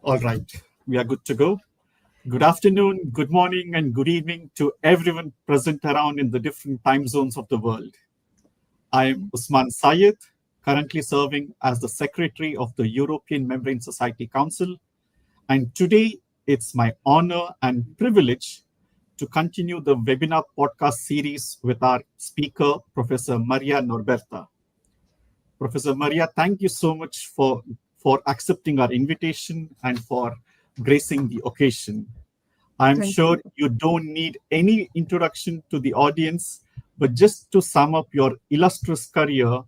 All right, we are good to go. Good afternoon, good morning, and good evening to everyone present around in the different time zones of the world. I am Usman Sayed, currently serving as the Secretary of the European Membrane Society Council, and today it's my honor and privilege to continue the webinar podcast series with our speaker, Professor Maria Norberta. Professor Maria, thank you so much for accepting our invitation and for gracing the occasion. I'm sure you don't need any introduction to the audience, but just to sum up your illustrious career,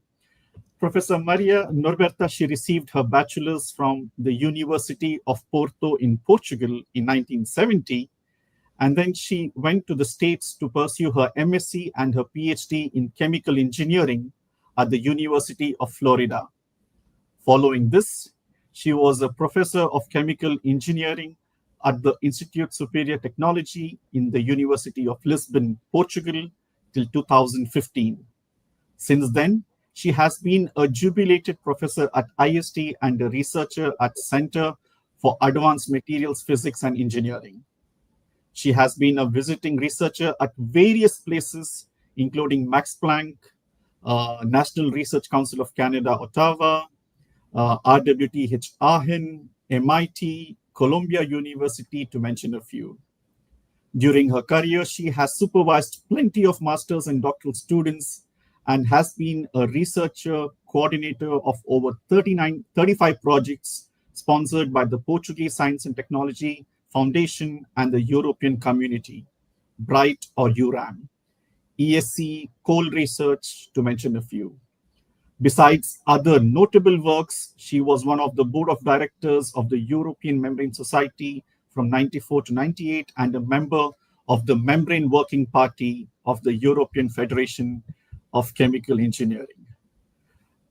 Professor Maria Norberta, she received her bachelor's from the University of Porto in Portugal in 1970, and then she went to the States to pursue her MSc and her PhD in chemical engineering at the University of Florida. Following this, she was a professor of chemical engineering at the Institute Superior Technology in the University of Lisbon, Portugal, till 2015. Since then, she has been a jubilated professor at IST and a researcher at Center for Advanced Materials Physics and Engineering. She has been a visiting researcher at various places, including Max Planck, National Research Council of Canada, Ottawa, RWTH Aachen, MIT, Columbia University, to mention a few. During her career, she has supervised plenty of master's and doctoral students and has been a researcher coordinator of over 35 projects sponsored by the Portuguese Science and Technology Foundation and the European Community, BRIGHT or URAM, ESC, Coal Research, to mention a few. Besides other notable works, she was one of the board of directors of the European Membrane Society from 94 to 98 and a member of the Membrane Working Party of the European Federation of Chemical Engineering.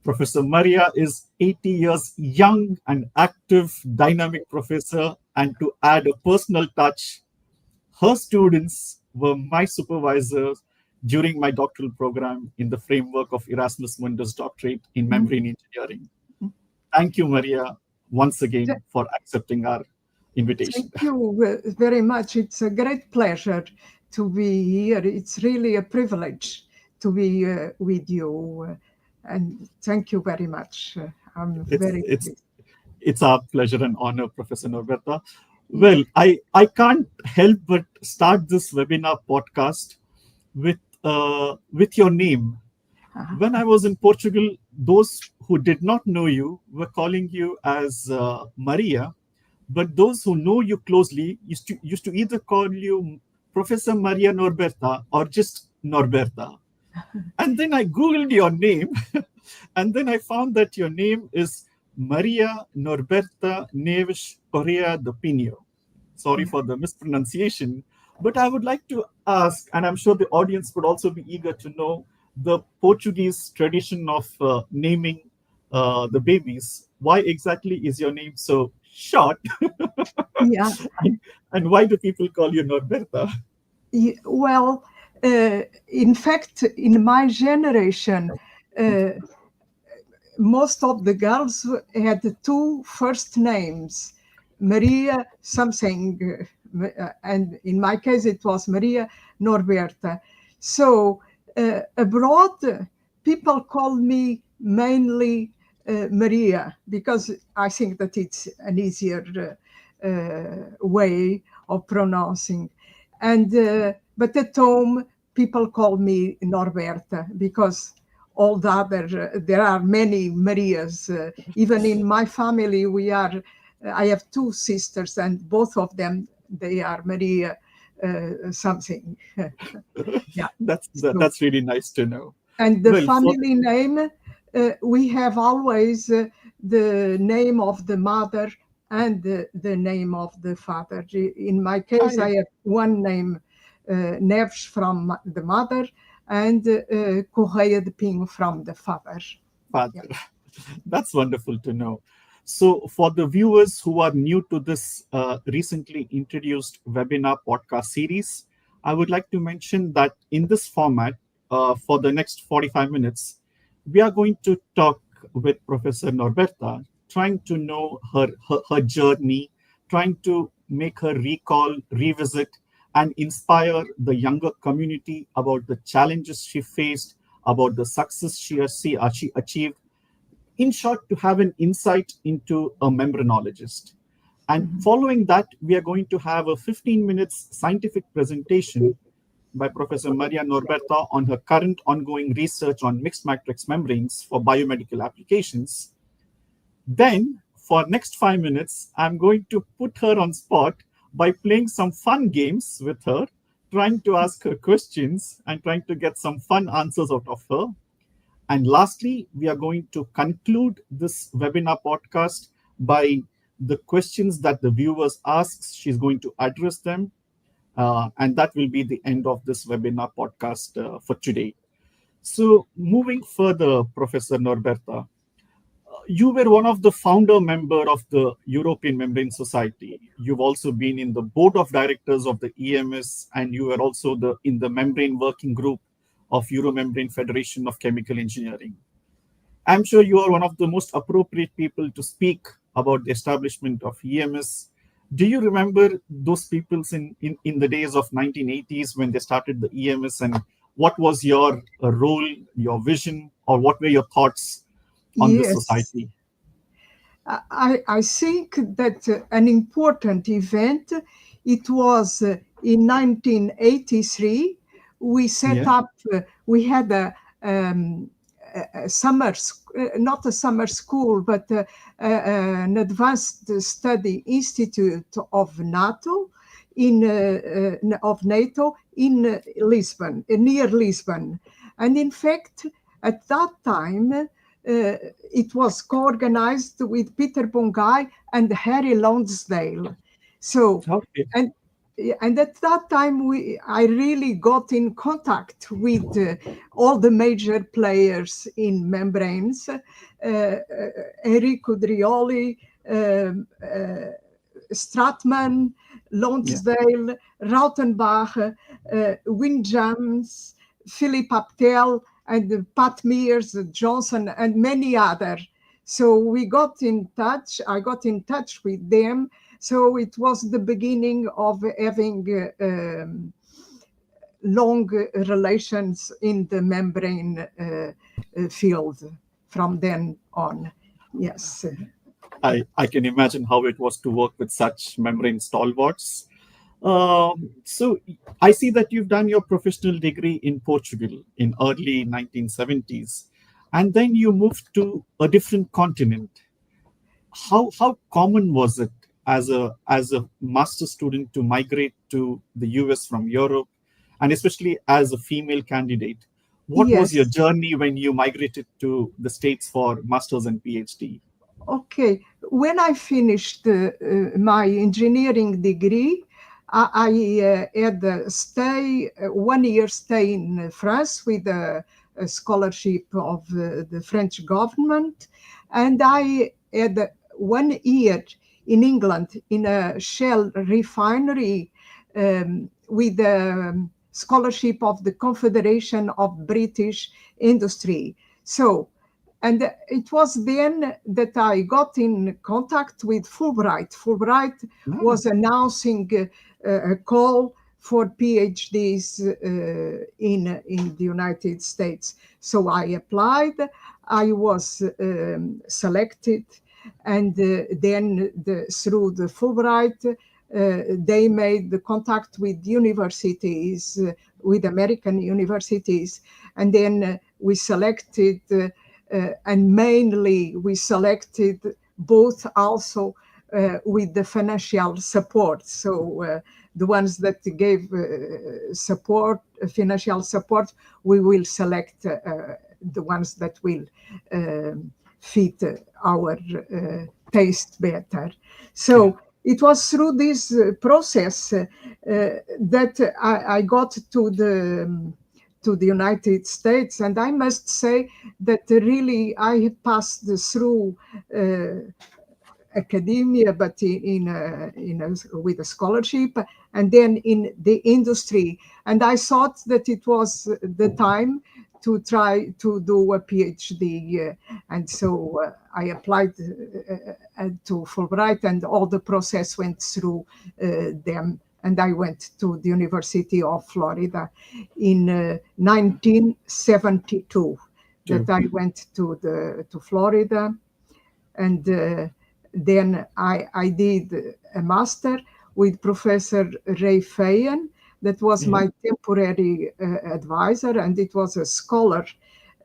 Professor Maria is 80 years young and active, dynamic professor, and to add a personal touch, her students were my supervisors during my doctoral program in the framework of Erasmus Mundus Doctorate in Membrane Engineering. Thank you, Maria, once again for accepting our invitation. Thank you very much. It's a great pleasure to be here. It's really a privilege to be with you. And thank you very much. I'm very pleased. It's our pleasure and honor, Professor Norberta. Well, I can't help but start this webinar podcast with your name. When I was in Portugal, those who did not know you were calling you as Maria, but those who know you closely used to either call you Professor Maria Norberta or just Norberta. And then I Googled your name, and then I found that your name is Maria Norberta Neves Correa de Pinho. Sorry for the mispronunciation, but I would like to ask, and I'm sure the audience would also be eager to know, the Portuguese tradition of naming the babies. Why exactly is your name so short? Yeah. And why do people call you Norberta? Well, in fact, in my generation, most of the girls had two first names, Maria something, and in my case it was Maria Norberta. So abroad, people call me mainly Maria, because I think that it's an easier way of pronouncing. And but at home, people call me Norberta because all the other, there are many Marias. Even in my family, I have two sisters, and both of them, they are Maria something. Yeah, that's really nice to know. And the family name, we have always the name of the mother and the name of the father. In my case, I have one name, Neves from the mother, and Correia de Pinho from the father. Yeah. That's wonderful to know. So for the viewers who are new to this recently introduced webinar podcast series, I would like to mention that in this format, for the next 45 minutes, we are going to talk with Professor Norberta, trying to know her journey trying to make her recall, revisit, and inspire the younger community about the challenges she faced, about the success she achieved. In short, to have an insight into a membranologist. And following that, we are going to have a 15 minutes scientific presentation by Professor Maria Norberta on her current ongoing research on mixed matrix membranes for biomedical applications. Then, for next 5 minutes, I'm going to put her on spot by playing some fun games with her, trying to ask her questions and trying to get some fun answers out of her. And lastly, we are going to conclude this webinar podcast by the questions that the viewers ask. She's going to address them. And that will be the end of this webinar podcast for today. So moving further, Professor Norberta, you were one of the founder member of the European Membrane Society. You've also been in the board of directors of the EMS, and you were also in the membrane working group of Euromembrane Federation of Chemical Engineering. I'm sure you are one of the most appropriate people to speak about the establishment of EMS. Do you remember those people in the days of 1980s when they started the EMS, and what was your role, your vision, or what were your thoughts on the society? I think that an important event, it was in 1983, we set up, we had a summer, not a summer school, but an advanced study institute of NATO in Lisbon, near Lisbon. And in fact, at that time, it was co-organized with Peter Bongay and Harry Lonsdale. So, and at that time, I really got in contact with all the major players in membranes, Enrico Drioli, Stratman, Lonsdale, Rautenbach, Win James, Philip Aptel, and Pat Mears, Johnson, and many others. So we got in touch. I got in touch with them. So it was the beginning of having long relations in the membrane field from then on. Yes. I can imagine how it was to work with such membrane stalwarts. So I see that you've done your professional degree in Portugal in early 1970s, and then you moved to a different continent. How common was it as a master student to migrate to the US from Europe, and especially as a female candidate? What was your journey when you migrated to the States for master's and PhD? Okay, when I finished my engineering degree, I had a 1 year stay in France with a scholarship of the French government, and I had 1 year in England in a Shell refinery with the scholarship of the Confederation of British Industry. So, and it was then that I got in contact with Fulbright. Fulbright was announcing a call for PhDs in the United States. So I applied, I was selected, and then through the Fulbright, they made the contact with universities, with American universities, and then we selected, and mainly we selected both also with the financial support. So the ones that gave support, financial support, we will select the ones that will fit our taste better. So it was through this process that I got to the United States, and I must say that really I passed through academia, but with a scholarship, and then in the industry. And I thought that it was the time to try to do a PhD. And so I applied to Fulbright, and all the process went through them. And I went to the University of Florida in 1972. That I went to Florida, and then I did a master with Professor Ray Fayen. That was my temporary advisor, and it was a scholar.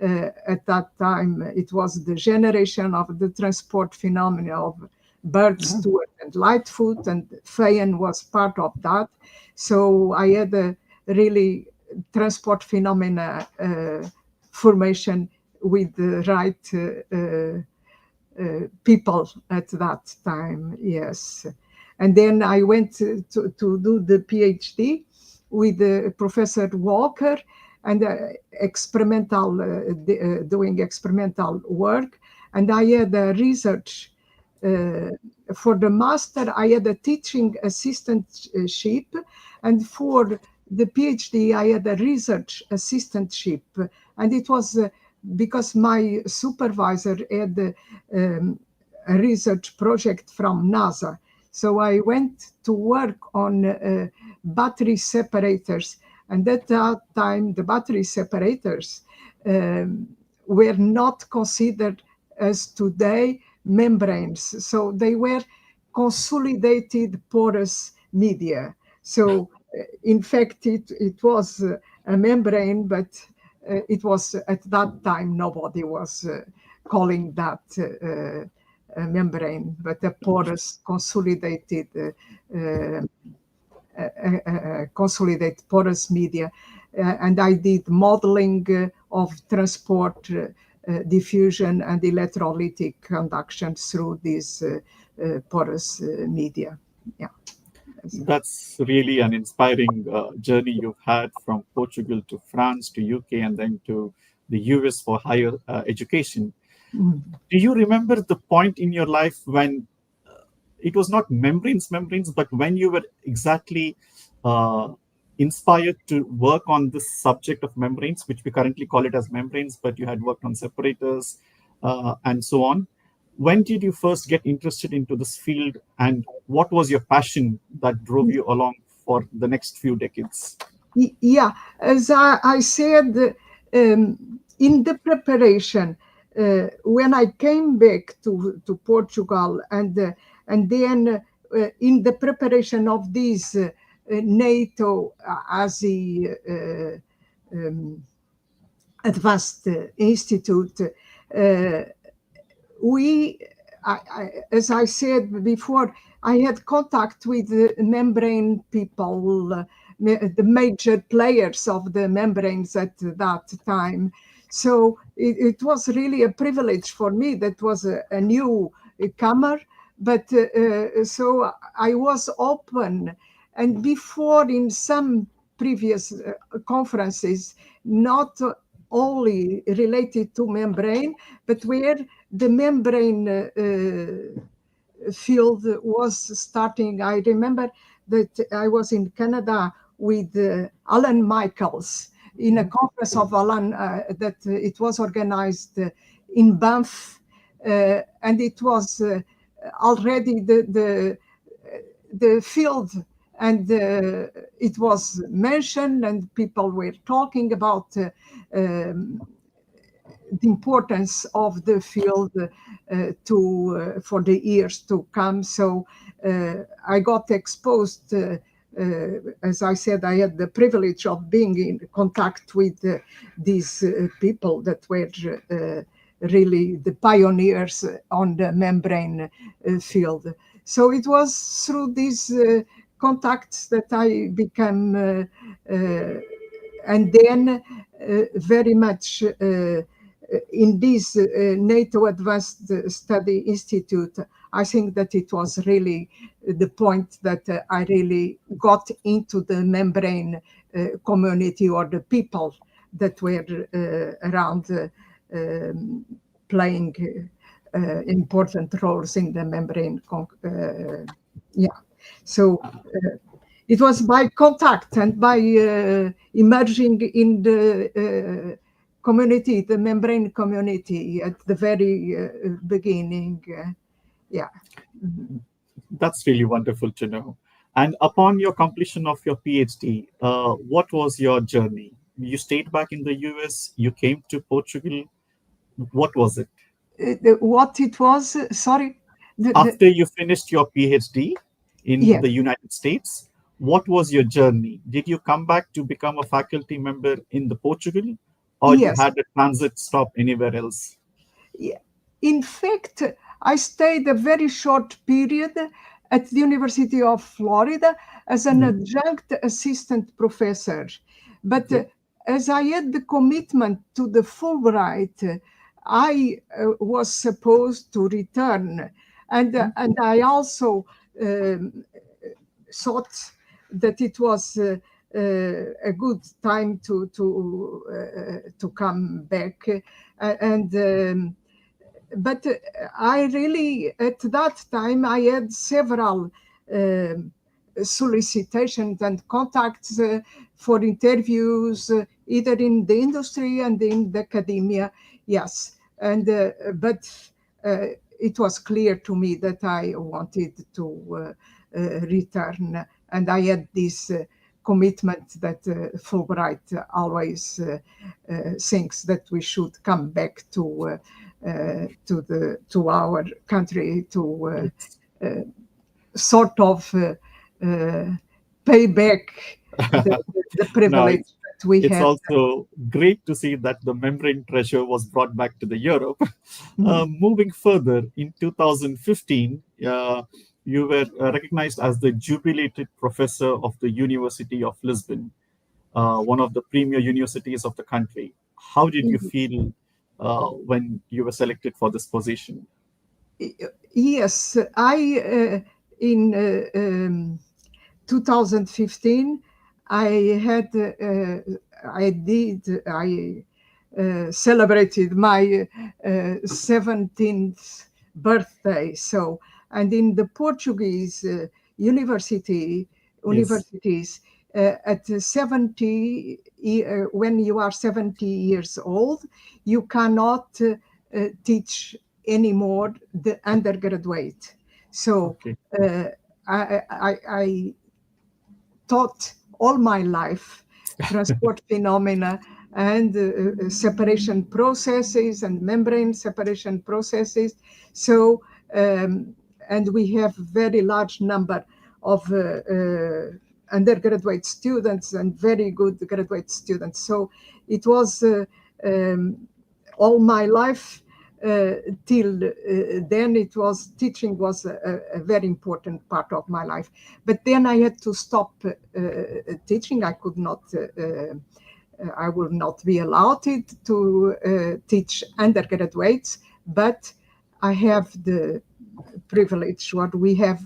At that time, it was the generation of the transport phenomena of Bird, Stewart, and Lightfoot, and Fayen was part of that. So I had a really transport phenomena formation with the right people at that time, yes. And then I went to do the PhD with Professor Walker, and doing experimental work. And I had a research for the master. I had a teaching assistantship, and for the PhD, I had a research assistantship. And it was because my supervisor had a research project from NASA. So I went to work on battery separators. And at that time, the battery separators were not considered as today membranes. So they were consolidated porous media. So in fact, it was a membrane, but it was at that time, nobody was calling that a membrane, but a porous consolidated porous media. And I did modeling of transport, diffusion, and electrolytic conduction through these porous media. Yeah. That's really an inspiring journey you've had from Portugal to France to UK and then to the US for higher education. Do you remember the point in your life when it was not membranes, but when you were exactly inspired to work on this subject of membranes, which we currently call it as membranes, but you had worked on separators and so on? When did you first get interested into this field, and what was your passion that drove you along for the next few decades? Yeah, as I said, in the preparation, when I came back to Portugal, and then in the preparation of this NATO ASI Advanced Institute, as I said before, I had contact with the membrane people, the major players of the membranes at that time. So it was really a privilege for me. That was a newcomer, but so I was open. And before, in some previous conferences, not only related to membrane, but where the membrane field was starting. I remember that I was in Canada with Alan Michaels in a conference of Alan that it was organized in Banff, and it was already the field, and it was mentioned, and people were talking about the importance of the field for the years to come. So I got exposed. As I said, I had the privilege of being in contact with these people that were really the pioneers on the membrane field. So it was through these contacts that I became, and then very much in this NATO Advanced Study Institute, I think that it was really the point that I really got into the membrane community, or the people that were around playing important roles in the membrane. So it was by contact and by emerging in the community, the membrane community at the very beginning. Yeah. That's really wonderful to know. And upon your completion of your PhD, what was your journey? You stayed back in the US, you came to Portugal. What was it? What it was, sorry? After you finished your PhD in Yes, the United States, what was your journey? Did you come back to become a faculty member in the Portugal, or you yes. had a transit stop anywhere else? Yeah. In fact, I stayed a very short period at the University of Florida as an Mhm. adjunct assistant professor. But Okay. as I had the commitment to the Fulbright, I was supposed to return. And I also um, thought that it was a good time to come back. And but I really, at that time, I had several um solicitations and contacts for interviews, either in the industry and in the academia. Yes, and but it was clear to me that I wanted to return, and I had this commitment that Fulbright always thinks that we should come back to our country to It's sort of pay back the now privilege that we it's had. also great to see that the membrane treasure was brought back to the Europe. Mm. Moving further, in 2015, you were recognized as the jubilated professor of the University of Lisbon, one of the premier universities of the country. How did you feel when you were selected for this position? Yes, in 2015, I had, I celebrated my 17th birthday. So, and in the Portuguese Yes. universities, at 70, when you are 70 years old, you cannot teach anymore the undergraduate. So Okay. uh, I taught all my life transport phenomena and separation processes and membrane separation processes. So, and we have very large number of undergraduate students and very good graduate students. So it was all my life till then it was teaching was a very important part of my life, but then I had to stop teaching. I could not I will not be allowed it to teach undergraduates, but I have the privilege, what we have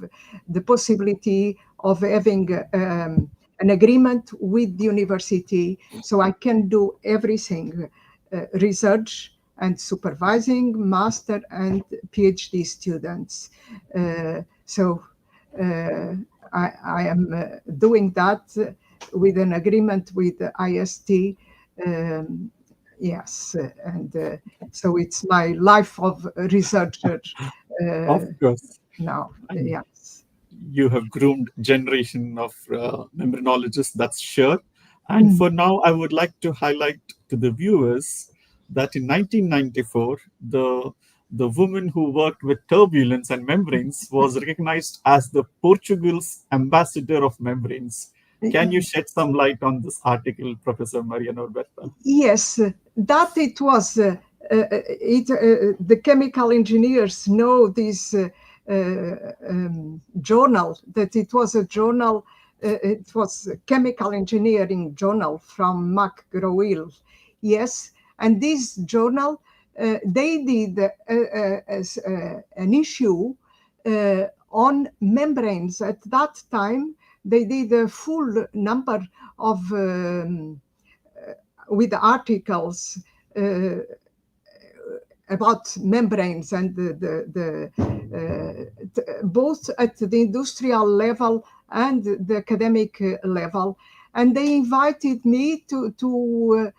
the possibility of having an agreement with the university, so I can do everything, research and supervising master and PhD students. So I am doing that with an agreement with the IST. Um, yes, and so it's my life of researcher Of course. now. And Yes. you have groomed generation of membranologists, that's sure. And Mm. for now, I would like to highlight to the viewers that in 1994, the woman who worked with turbulence and membranes was recognized as the Portugal's ambassador of membranes. Can you shed some light on this article, Professor Maria Norberta? Yes, that it was. The chemical engineers know this journal, that it was a journal. It was a chemical engineering journal from McGraw-Hill. Yes, and this journal they did an issue on membranes. At that time, they did a full number of with articles about membranes and both at the industrial level and the academic level. And they invited me to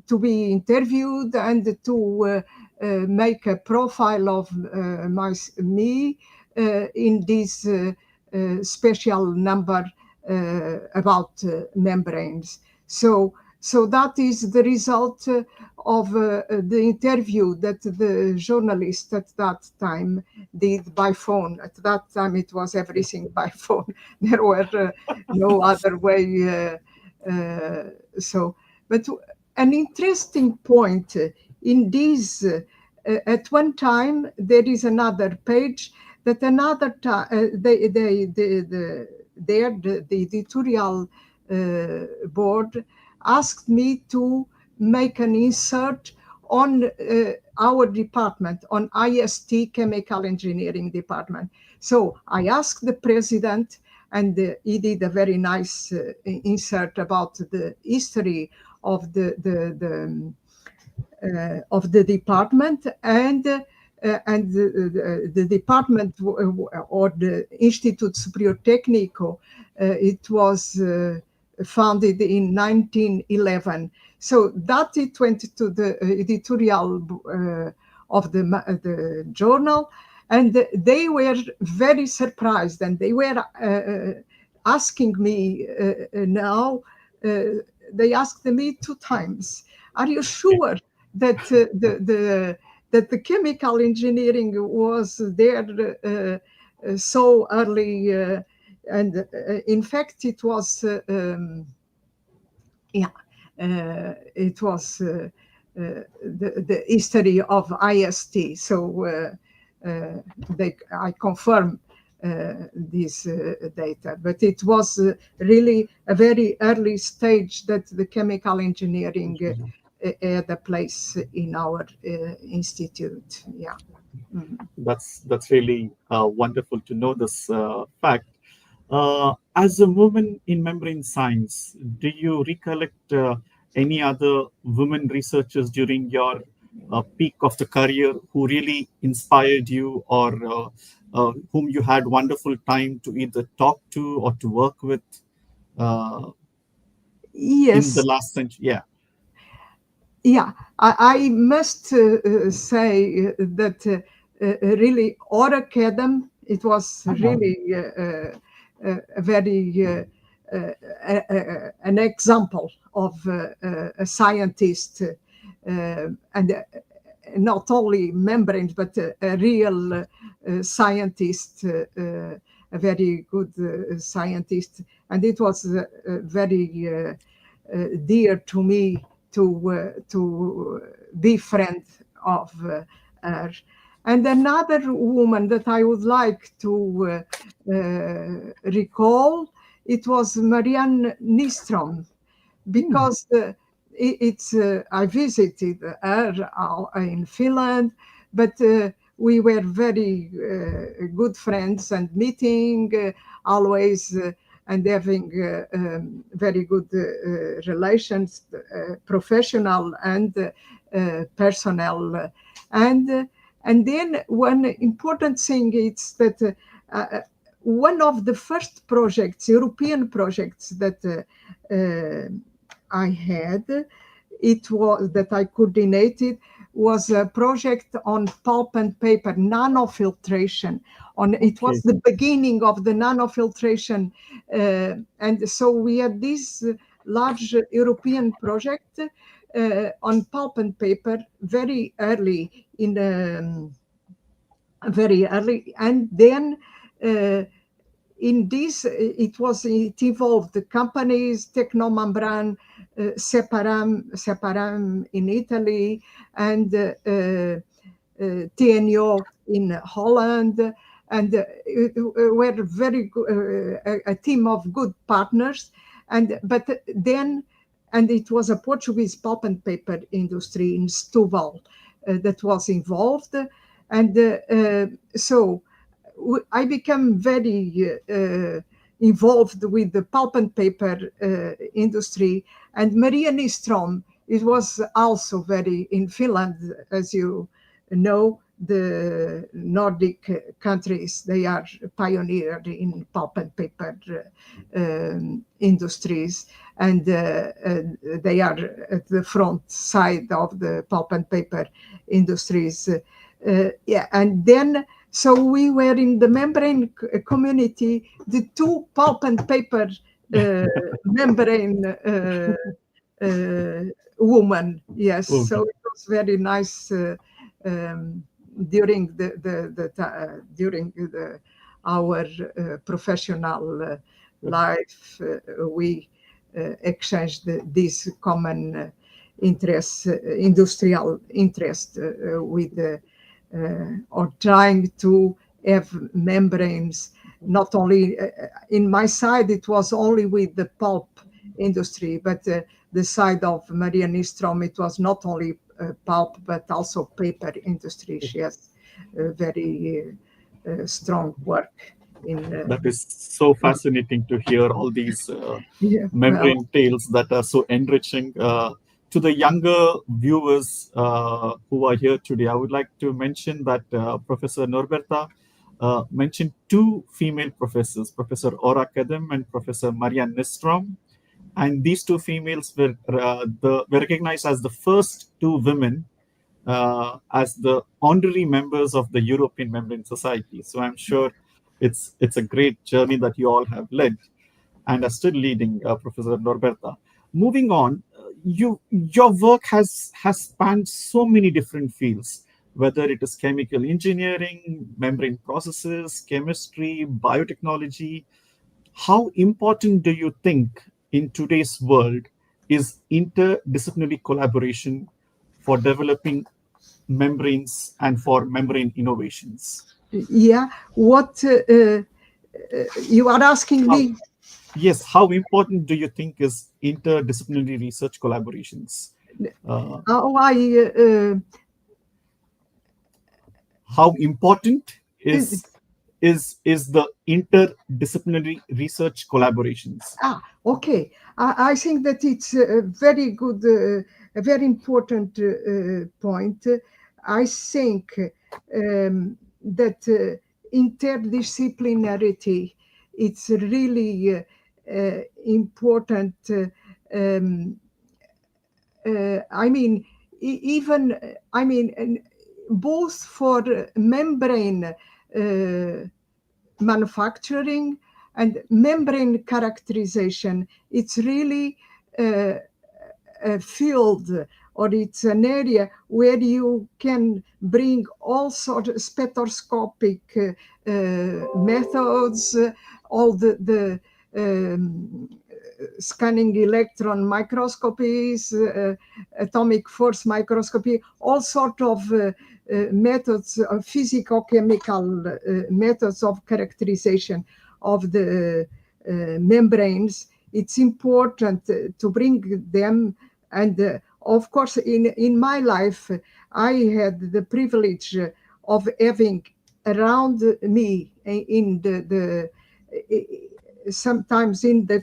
to be interviewed and to make a profile of me in this special number about membranes. So that is the result of the interview that the journalist at that time did by phone. At that time, it was everything by phone. There were no other way. But an interesting point in this, at one time, there is another page that another time, the editorial board asked me to make an insert on our department, on IST, Chemical Engineering Department. So I asked the president, and he did a very nice insert about the history of the department, and the department or the Instituto Superior Técnico. It was founded in 1911. So that it went to the editorial of the journal, and they were very surprised, and they were asking me now. They asked me 2 times, "Are you sure that that the chemical engineering was there so early?" And in fact, it was it was the history of IST. So I confirm this data, but it was really a very early stage that the chemical engineering had a place in our institute. Yeah. That's really wonderful to know this fact. As a woman in membrane science, do you recollect any other women researchers during your peak of the career who really inspired you, or whom you had wonderful time to either talk to or to work with in the Yes. last century? Yeah. Yeah, I must say that really Oracadam, it was really a very an example of a scientist, and not only membranes, but a real scientist, a very good scientist. And it was very dear to me to be friend of her. And another woman that I would like to recall, it was Marianne Nystrom, because I visited her in Finland, but we were very good friends and meeting always and having very good relations, professional and personnel. And then one important thing is that one of the first projects, European projects that I had, it was that I coordinated, was a project on pulp and paper nanofiltration. It was the beginning of the nanofiltration, and so we had this large European project on pulp and paper very early very early, and then in this, it evolved the companies, Tecnomembran, Separam in Italy, and TNO in Holland, and were very good, a team of good partners. But then, and it was a Portuguese pulp and paper industry in Setúbal that was involved, and so I became very involved with the pulp and paper industry. And Maria Nystrom, it was also very in Finland, as you know, the Nordic countries, they are pioneered in pulp and paper industries, and they are at the front side of the pulp and paper industries. And then, so we were in the membrane community, the two pulp and paper membrane woman. Yes, Okay. so it was very nice during our professional life. We exchanged these common interests, industrial interest, with or trying to have membranes. Not only in my side, it was only with the pulp industry, but the side of Maria Nystrom, it was not only pulp, but also paper industry. She has very strong work in. That is so fascinating to hear all these Yeah, well, membrane tales that are so enriching. To the younger viewers who are here today, I would like to mention that Professor Norberta mentioned two female professors, Professor Ora Kedem and Professor Maria Nystrom. And these two females were recognized as the first two women as the honorary members of the European Membrane Society. So I'm sure it's a great journey that you all have led and are still leading, Professor Norberta. Moving on, your work has spanned so many different fields, whether it is chemical engineering, membrane processes, chemistry, biotechnology. How important do you think in today's world is interdisciplinary collaboration for developing membranes and for membrane innovations? yeah. What you are asking me? Yes, how important do you think is interdisciplinary research collaborations? How I How important is the interdisciplinary research collaborations? Okay. I think that it's a very good, a very important point. I think that interdisciplinarity, it's really important. Um, I mean, even, I mean, both for membrane manufacturing and membrane characterization. It's really a field, or it's an area where you can bring all sorts of spectroscopic methods, all the scanning electron microscopies, atomic force microscopy, all sorts of methods, physico-chemical methods of characterization of the membranes. It's important to bring them. And of course, in my life, I had the privilege of having around me in the sometimes in the,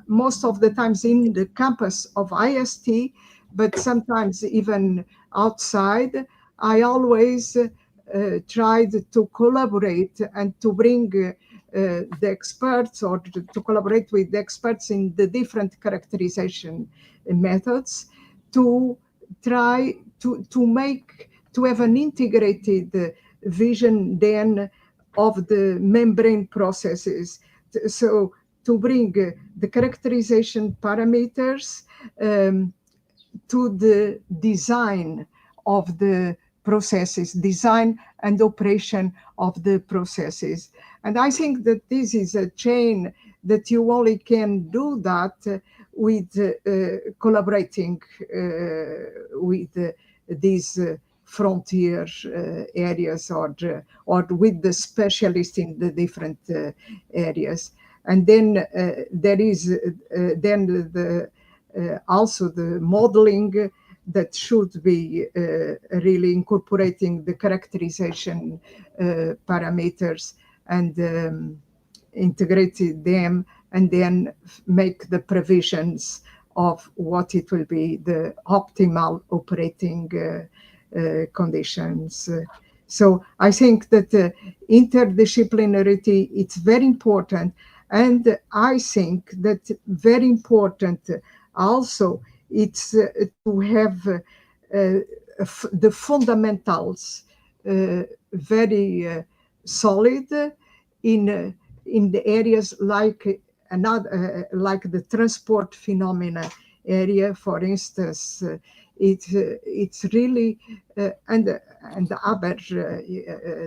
most of the times in the campus of IST, but sometimes even outside. I always tried to collaborate and to bring the experts, or to collaborate with the experts in the different characterization methods, to try to have an integrated vision then of the membrane processes. So to bring the characterization parameters to the design of the processes, design and operation of the processes. And I think that this is a chain that you only can do that with collaborating with these frontier areas, or with the specialists in the different areas. And then there is then the also the modeling that should be really incorporating the characterization parameters and integrating them, and then make the provisions of what it will be the optimal operating conditions. So I think that interdisciplinarity, it's very important. And I think that very important also it's to have the fundamentals very solid in uh, in the areas like another like the transport phenomena area, for instance. It's really and other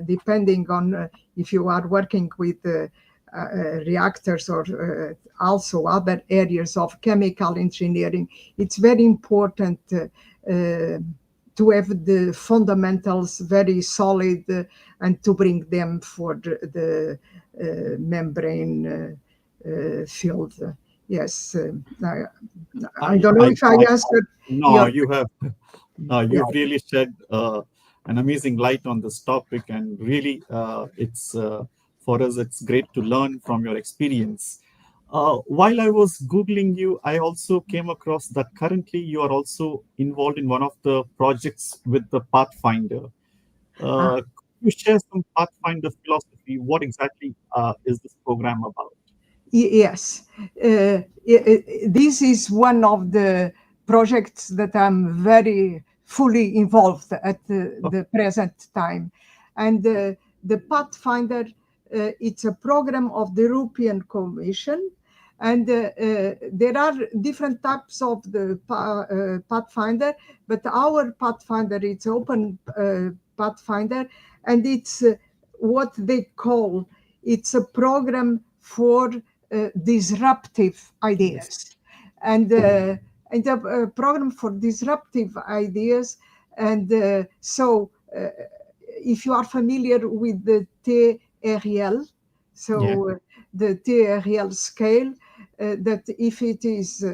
depending on if you are working with reactors or also other areas of chemical engineering. It's very important to have the fundamentals very solid and to bring them for the membrane field. Yes, I don't know if I answered No, your you have. No, yeah. you've really shed an amazing light on this topic, and really, it's for us. It's great to learn from your experience. While I was googling you, I also came across that currently you are also involved in one of the projects with the Pathfinder. Ah, Could you share some Pathfinder philosophy? What exactly is this program about? yes, this is one of the projects that I'm very fully involved at Oh, the present time. And the Pathfinder, it's a program of the European Commission. And there are different types of the Pathfinder, but our Pathfinder, it's open Pathfinder, and it's what they call, it's a program for disruptive yes, ideas, and a program for disruptive ideas. And if you are familiar with the TRL, yeah, the TRL scale, that if it is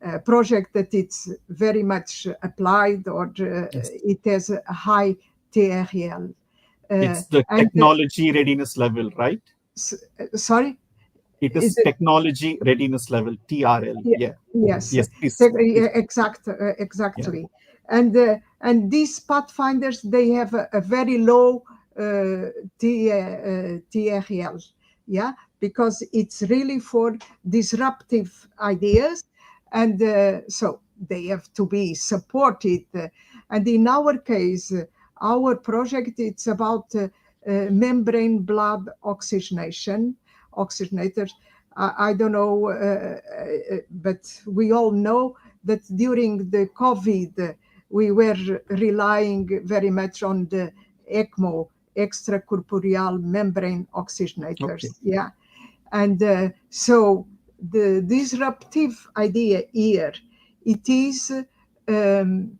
a project that it's very much applied, or yes. it has a high TRL. It's the And technology readiness level, right? sorry, It is is it? technology readiness level, TRL. Yeah. Yes, Yes, please. Please. Yeah. exactly. And these pathfinders, they have a very low TRL, yeah, because it's really for disruptive ideas, and so they have to be supported. And in our case, our project, it's about membrane blood oxygenation, oxygenators. I don't know, but we all know that during the COVID, we were relying very much on the ECMO, extracorporeal membrane Okay. oxygenators. Yeah. And so the disruptive idea here, it is um,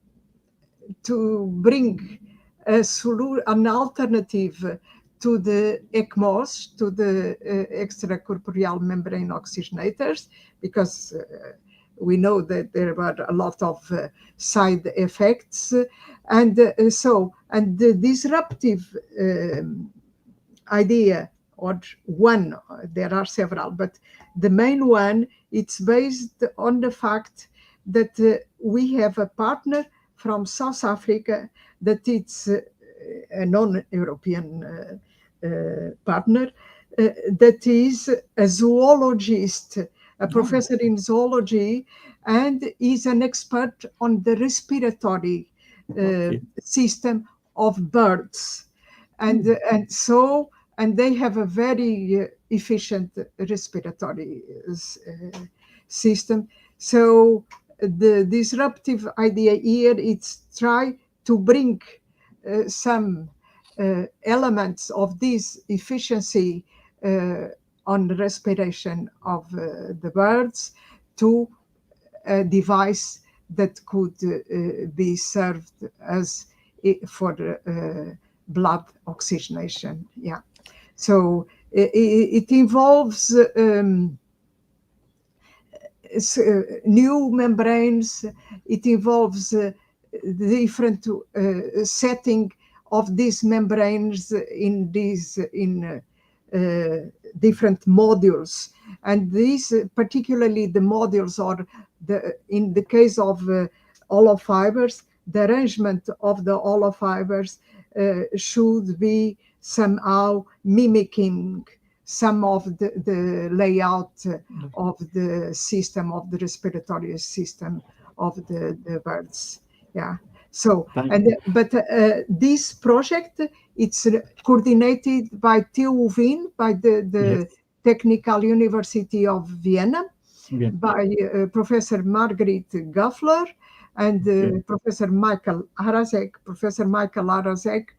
to bring an alternative to the ECMOs, to the extracorporeal membrane oxygenators, because we know that there were a lot of side effects. And the disruptive idea, or one, there are several, but the main one, it's based on the fact that we have a partner from South Africa, that it's a non-European partner, that is a zoologist, a Oh, professor in zoology, and is an expert on the respiratory okay. system of birds. and Hmm. and so and they have a very efficient respiratory system. So the disruptive idea here is try to bring some elements of this efficiency on the respiration of the birds to a device that could be served as for blood oxygenation. Yeah. So it involves new membranes. It involves the different setting of these membranes in these in different modules. And these, particularly the modules, or in the case of hollow fibers, the arrangement of the holofibers should be somehow mimicking some of the layout of the system, of the respiratory system of the birds. Yeah. So, but this project, it's coordinated by TU Wien, by the Technical University of Vienna, by Professor Margaret Gaffler and Professor Michael Harazek. Professor Michael Harazek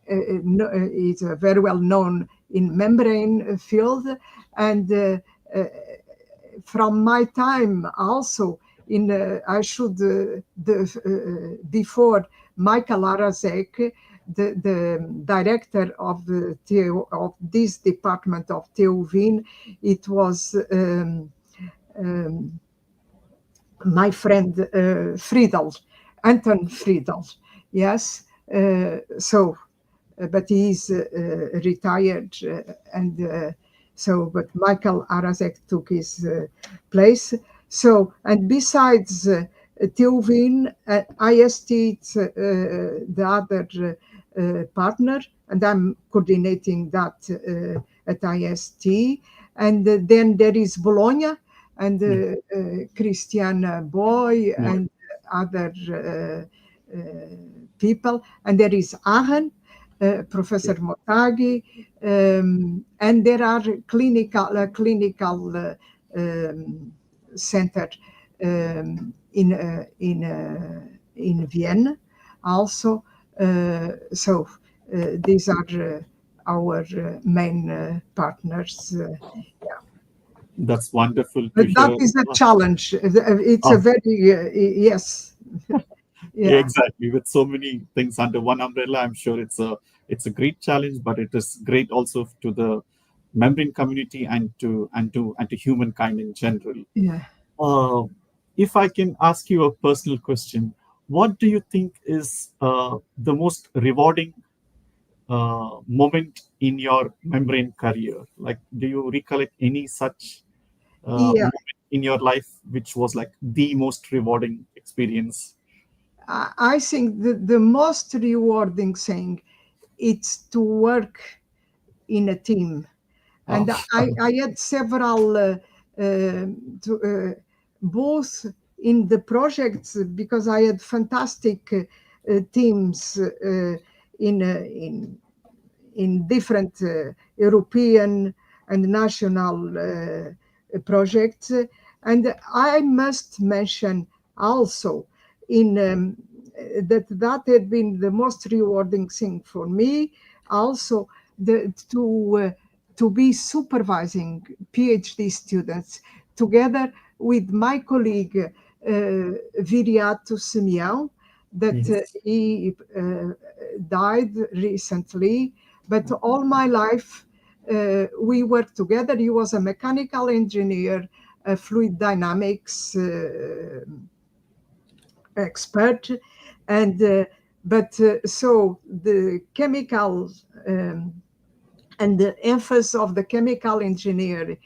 is very well known in membrane field, and from my time also I should before Michael Harazek, the director of this department of TU Wien, it was my friend Friedel, Anton Friedel. Yes. So, but he is retired, and so, but Michael Harazek took his place. So, and besides TU Wien, IST, the other partner, and I'm coordinating that at IST. And then there is Bologna, and Christian Boy, and other people. And there is Aachen, Professor Motagi, and there are clinical center in Vienna also. So these are our main partners. Yeah. That's wonderful. But that is a challenge. It's a very yes. Yeah, exactly. With so many things under one umbrella, I'm sure it's a great challenge, but it is great also to the membrane community and to humankind in general. Yeah. If I can ask you a personal question, what do you think is the most rewarding moment in your membrane career? Like, do you recollect any such moment in your life which was like the most rewarding experience? I think the most rewarding thing it's to work in a team. And I had several, both in the projects, because I had fantastic teams in different European and national projects. And I must mention also that had been the most rewarding thing for me. Also, to be supervising PhD students together with my colleague Viriato Simeão, that he died recently, but all my life we worked together. He was a mechanical engineer, a fluid dynamics expert, and so the chemical and the emphasis of the chemical engineer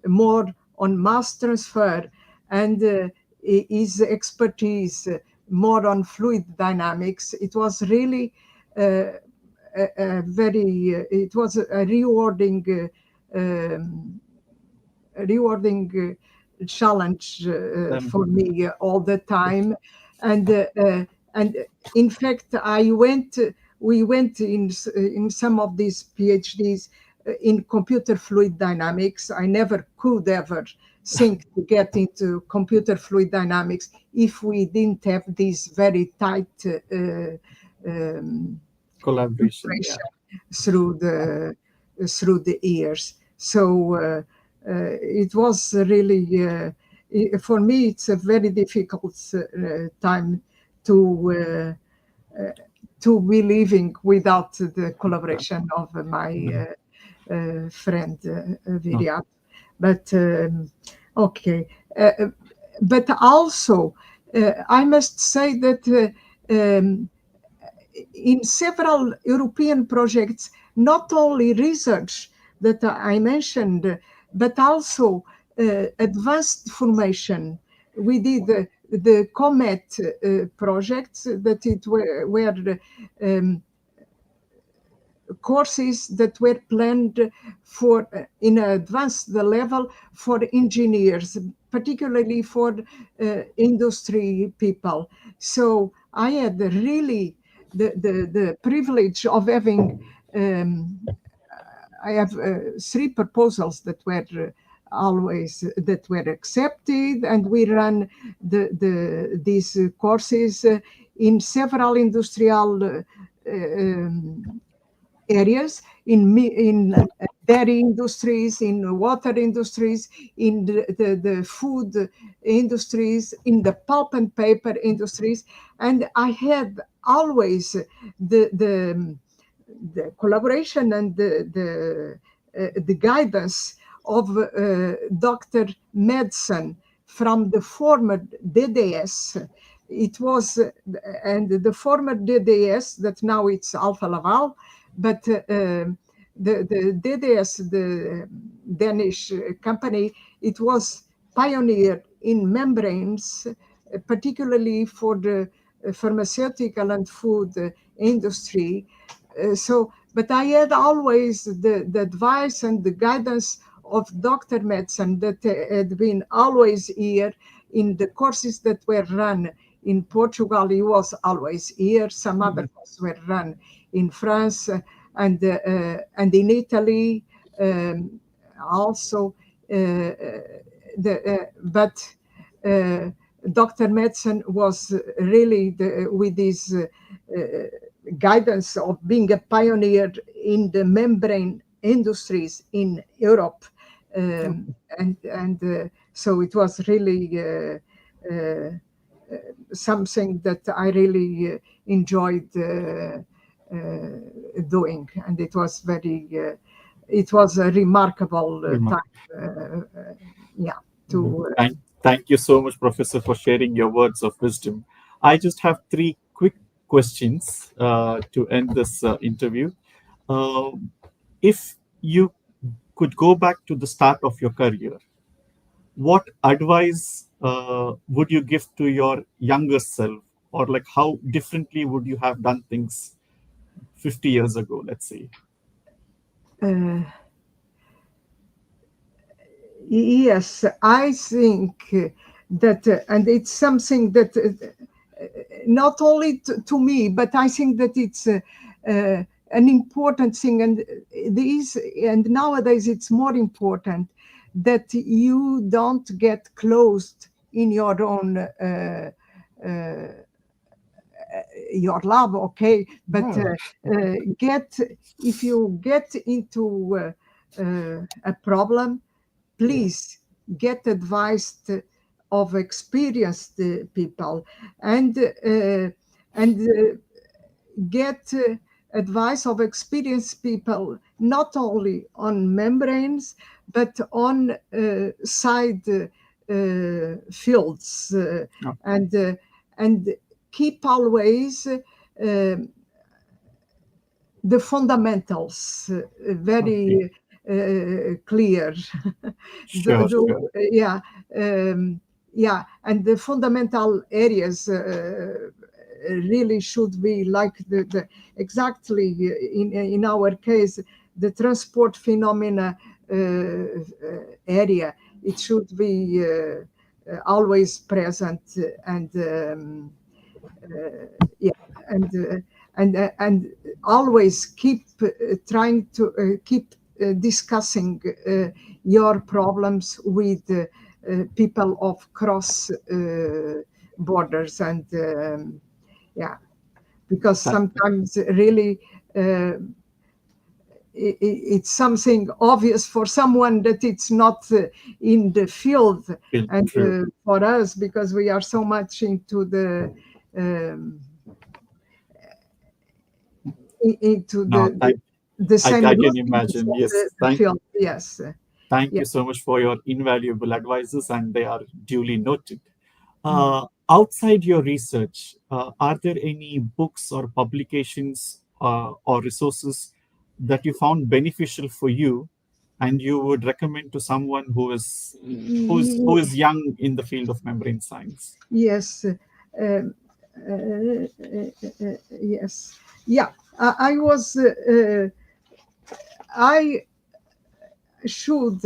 more on mass transfer, and his expertise more on fluid dynamics. It was really it was a rewarding challenge for me all the time. And in fact, we went in some of these PhDs in computer fluid dynamics. I never could ever think to get into computer fluid dynamics if we didn't have this very tight collaboration through the years. So it was really for me, it's a very difficult time to be living without the collaboration of my friend Viriat. But okay, but also I must say that in several European projects, not only research that I mentioned, but also advanced formation. We did the COMET projects that it were courses that were planned for in advanced level for engineers, particularly for industry people. So I had really the privilege of having I have three proposals that were always that were accepted, and we ran these courses in several industrial areas, in dairy industries, in water industries, in the food industries, in the pulp and paper industries. And I had always the collaboration and the guidance of Dr. Medson from the former DDS. It was, and the former DDS, that now it's Alfa Laval, but the DDS, the Danish company, it was pioneer in membranes, particularly for the pharmaceutical and food industry. But I had always the advice and the guidance of Dr. Medson that had been always here in the courses that were run in Portugal. He was always here. Some other courses were run in France and in Italy also. But Dr. Medson was really with his guidance of being a pioneer in the membrane industries in Europe. So it was really something that I really enjoyed doing. And it was it was a remarkable time. Thank you so much, Professor, for sharing your words of wisdom. I just have three quick questions to end this interview. If you could go back to the start of your career, what advice would you give to your younger self, or like how differently would you have done things 50 years ago, let's say? Yes, I think that, and it's something that not only to me, but I think that it's an important thing, and nowadays it's more important that you don't get closed in your own your lab, okay, but if you get into a problem, please get advice of experienced people, and get advice of experienced people not only on membranes but on side fields, and keep always the fundamentals very clear. Sure. And the fundamental areas really should be like exactly in our case the transport phenomena area. It should be always present, and and always keep trying to keep discussing your problems with people of cross borders, and because sometimes really it's something obvious for someone that it's not in the field, and for us, because we are so much into the same. I can imagine. Yes. Yes. Thank you so much for your invaluable advices, and they are duly noted. Outside your research, are there any books or publications or resources that you found beneficial for you and you would recommend to someone who is young in the field of membrane science? Yes. Yes. Yeah. I was. I should.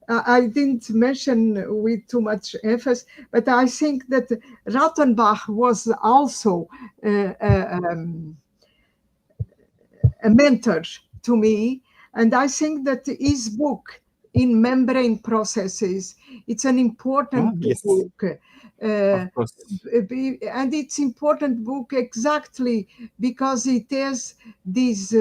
I didn't mention with too much emphasis, but I think that Rautenbach was also a mentor to me, and I think that his book in membrane processes, it's an important Yes, book. of course. And it's important book exactly because it has this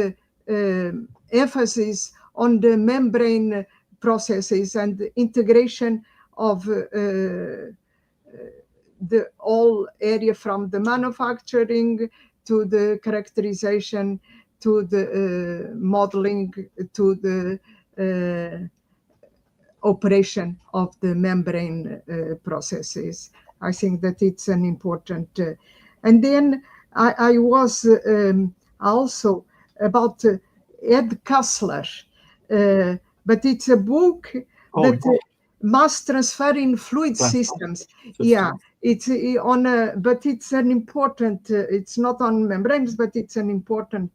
emphasis on the membrane processes and the integration of the whole area from the manufacturing to the characterization to the modeling to the operation of the membrane processes. I think that it's an important. And then I was also about Ed Kassler, but it's a book Oh, that mass transfer in fluid transfer systems. Yeah, systems. it's on a, but it's an important. It's not on membranes, but it's an important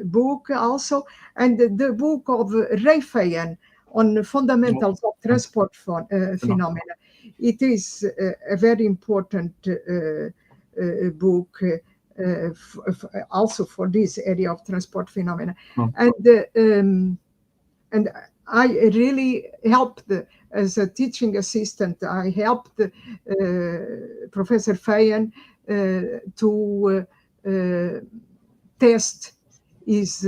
book also, and the book of Rayfeyen on fundamentals of transport Phenomenal. phenomena. It is a very important book also for this area of transport phenomena. Oh, And I really helped as a teaching assistant. I helped Professor Feyen to test his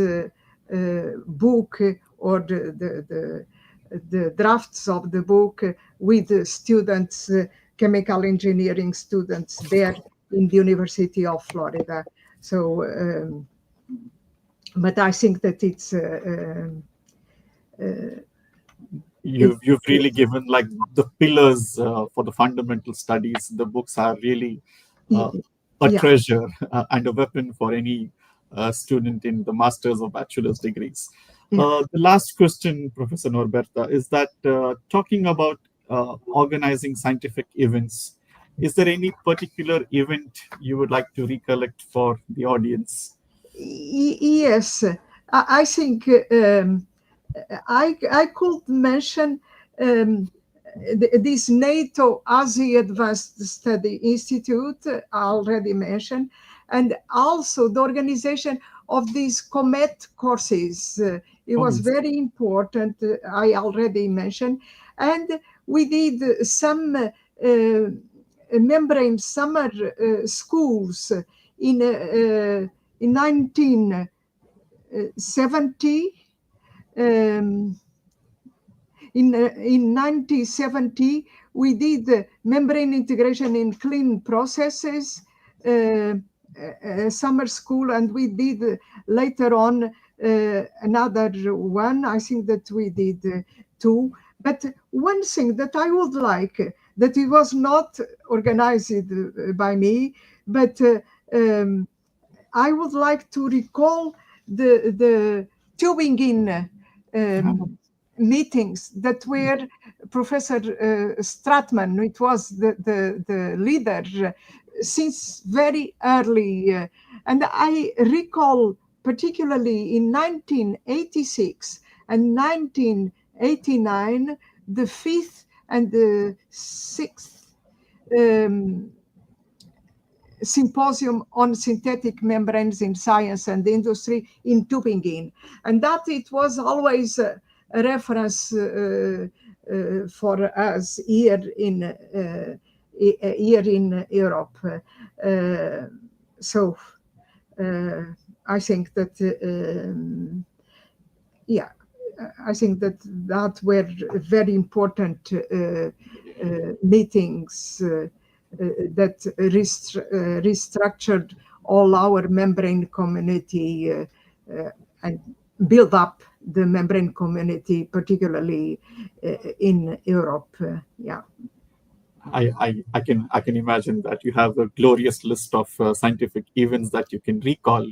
book or the drafts of the book with the students, chemical engineering students there in the University of Florida. So, but I think that it's you've really given like the pillars for the fundamental studies. The books are really uh, a yeah, treasure and a weapon for any student in the master's or bachelor's degrees. yeah. The last question, Professor Norberta, is that talking about organizing scientific events, is there any particular event you would like to recollect for the audience? Yes, I think I could mention this NATO Asia Advanced Study Institute, already mentioned, and also the organization of these COMET courses. It Oh, was yes. very important, I already mentioned. And we did some membrane summer schools in 1970. Um, in 1970, we did membrane integration in clean processes, summer school, and we did later on another one. I think that we did two. But one thing that I would like, that it was not organized by me, but I wowould like to recall the tubing in meetings that were Professor Stratman, it was the leader since very early. And I recall particularly in 1986 and 1989, the fifth and the sixth symposium on synthetic membranes in science and industry in Tübingen. And that it was always a reference for us here in Europe. So I think that yeah, I think that were very important meetings that restructured all our membrane community and build up the membrane community, particularly in Europe. Yeah. I can imagine that you have a glorious list of scientific events that you can recall.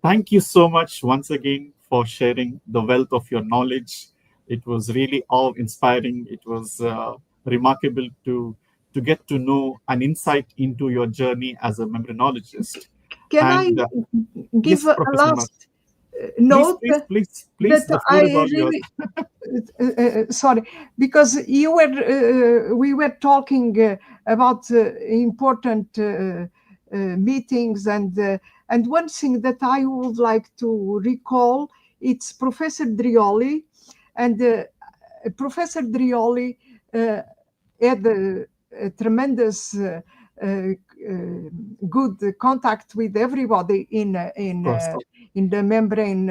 Thank you so much once again for sharing the wealth of your knowledge. It was really awe-inspiring. It was remarkable to get to know an insight into your journey as a membrinologist. Can I And give yes, a Professor Mas, last please, note please, please, please, that the I floor is all yours. really sorry, because we were talking about important meetings, and one thing that I would like to recall, it's Professor Drioli, and Professor Drioli had a tremendous good contact with everybody Of course. in the membrane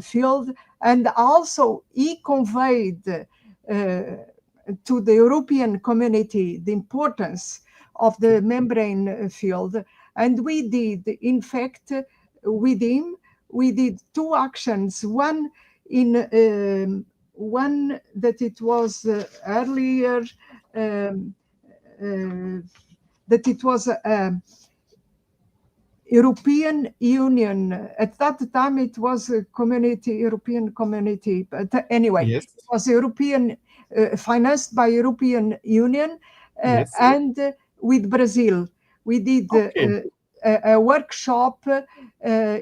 field, and also he conveyed to the European community the importance of the membrane field. And we did, in fact, with him, we did two actions. One one that it was earlier, that it was European Union. At that time, it was a European community. But anyway, Yes. it was European, financed by European Union, Yes. and with Brazil. We did Okay. a workshop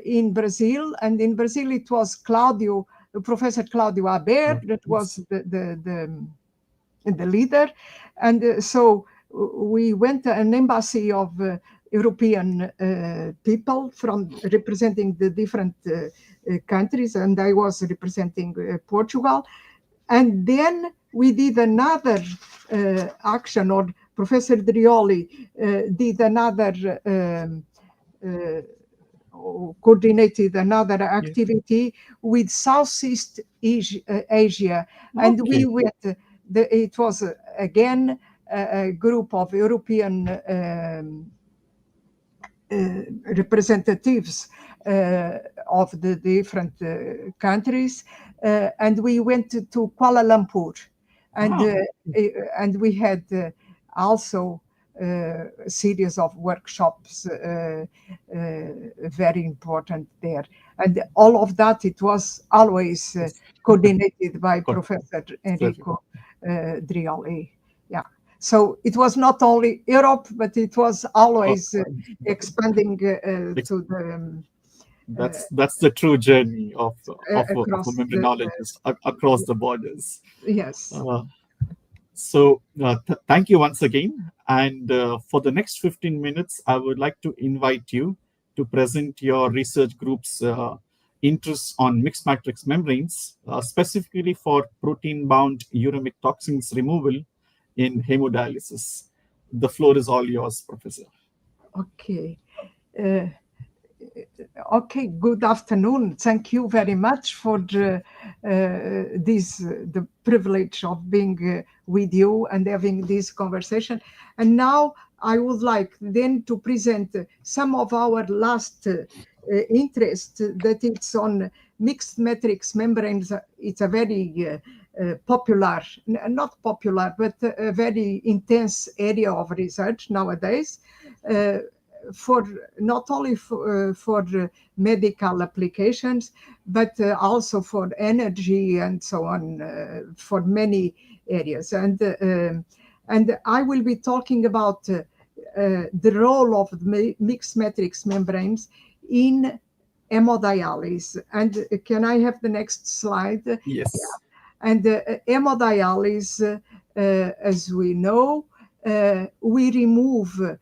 in Brazil, and in Brazil it was Professor Claudio Aber, that was the leader, and so we went an embassy of European people from representing the different countries, and I was representing Portugal. And then we did another action, or Professor Drioli did another coordinated another activity with Southeast Asia, and we went. It was again a group of European representatives of the different countries, and we went to Kuala Lumpur, and we had also a series of workshops, very important there. And all of that, it was always coordinated by Professor Enrico Drioli. Yeah. So it was not only Europe, but it was always expanding to the. That's the true journey of a membrinologist across the borders. Yes. So thank you once again. And for the next 15 minutes, I would like to invite you to present your research group's interests on mixed matrix membranes, specifically for protein-bound uremic toxins removal in hemodialysis. The floor is all yours, Professor. Okay. Okay, good afternoon. Thank you very much for the privilege of being with you and having this conversation. And now I would like then to present some of our last interest, that it's on mixed matrix membranes. It's a very popular, not popular, but a very intense area of research nowadays. For not only for medical applications, but also for energy and so on, for many areas. And I will be talking about the role of the mixed matrix membranes in hemodialysis. And can I have the next slide? Yes. Yeah. And hemodialysis, as we know, we remove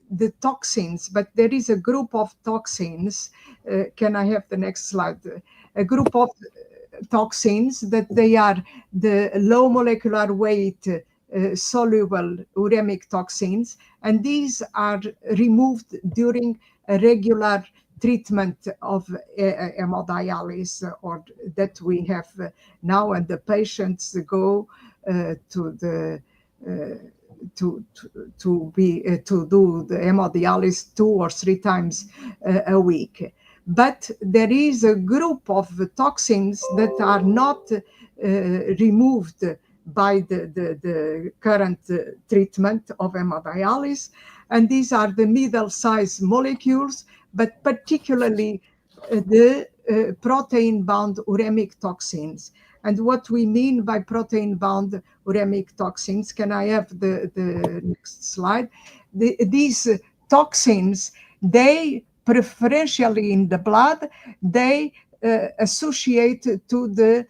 the toxins, but there is a group of toxins. Can I have the next slide? A group of toxins that they are the low molecular weight soluble uremic toxins, and these are removed during a regular treatment of hemodialysis, or that we have now, and the patients go to the to do the hemodialysis 2 or 3 times a week. But there is a group of toxins that are not removed by the current treatment of hemodialysis, and these are the middle-sized molecules, but particularly the protein-bound uremic toxins. And what we mean by protein-bound uremic toxins, can I have the next slide? These toxins, they preferentially in the blood, they associate to the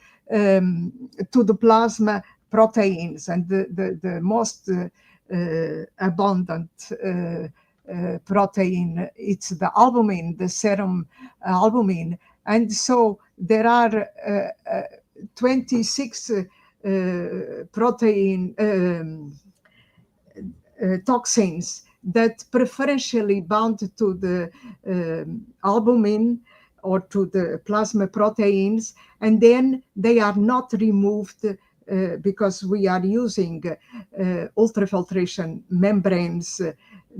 plasma proteins, and the most abundant protein, it's the albumin, the serum albumin. And so there are 26 protein toxins that preferentially bound to the albumin or to the plasma proteins, and then they are not removed because we are using ultrafiltration membranes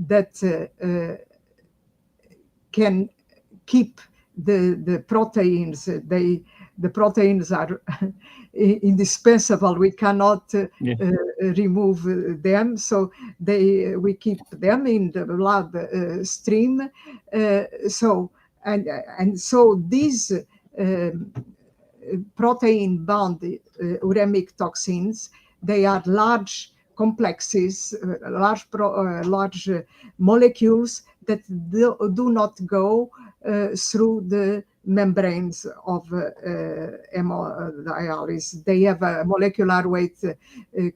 that can keep the proteins. The proteins are indispensable. We cannot remove them, so we keep them in the blood stream. So these protein-bound uremic toxins, they are large complexes, large molecules that do not go through the membranes of hemodialysis. They have a molecular weight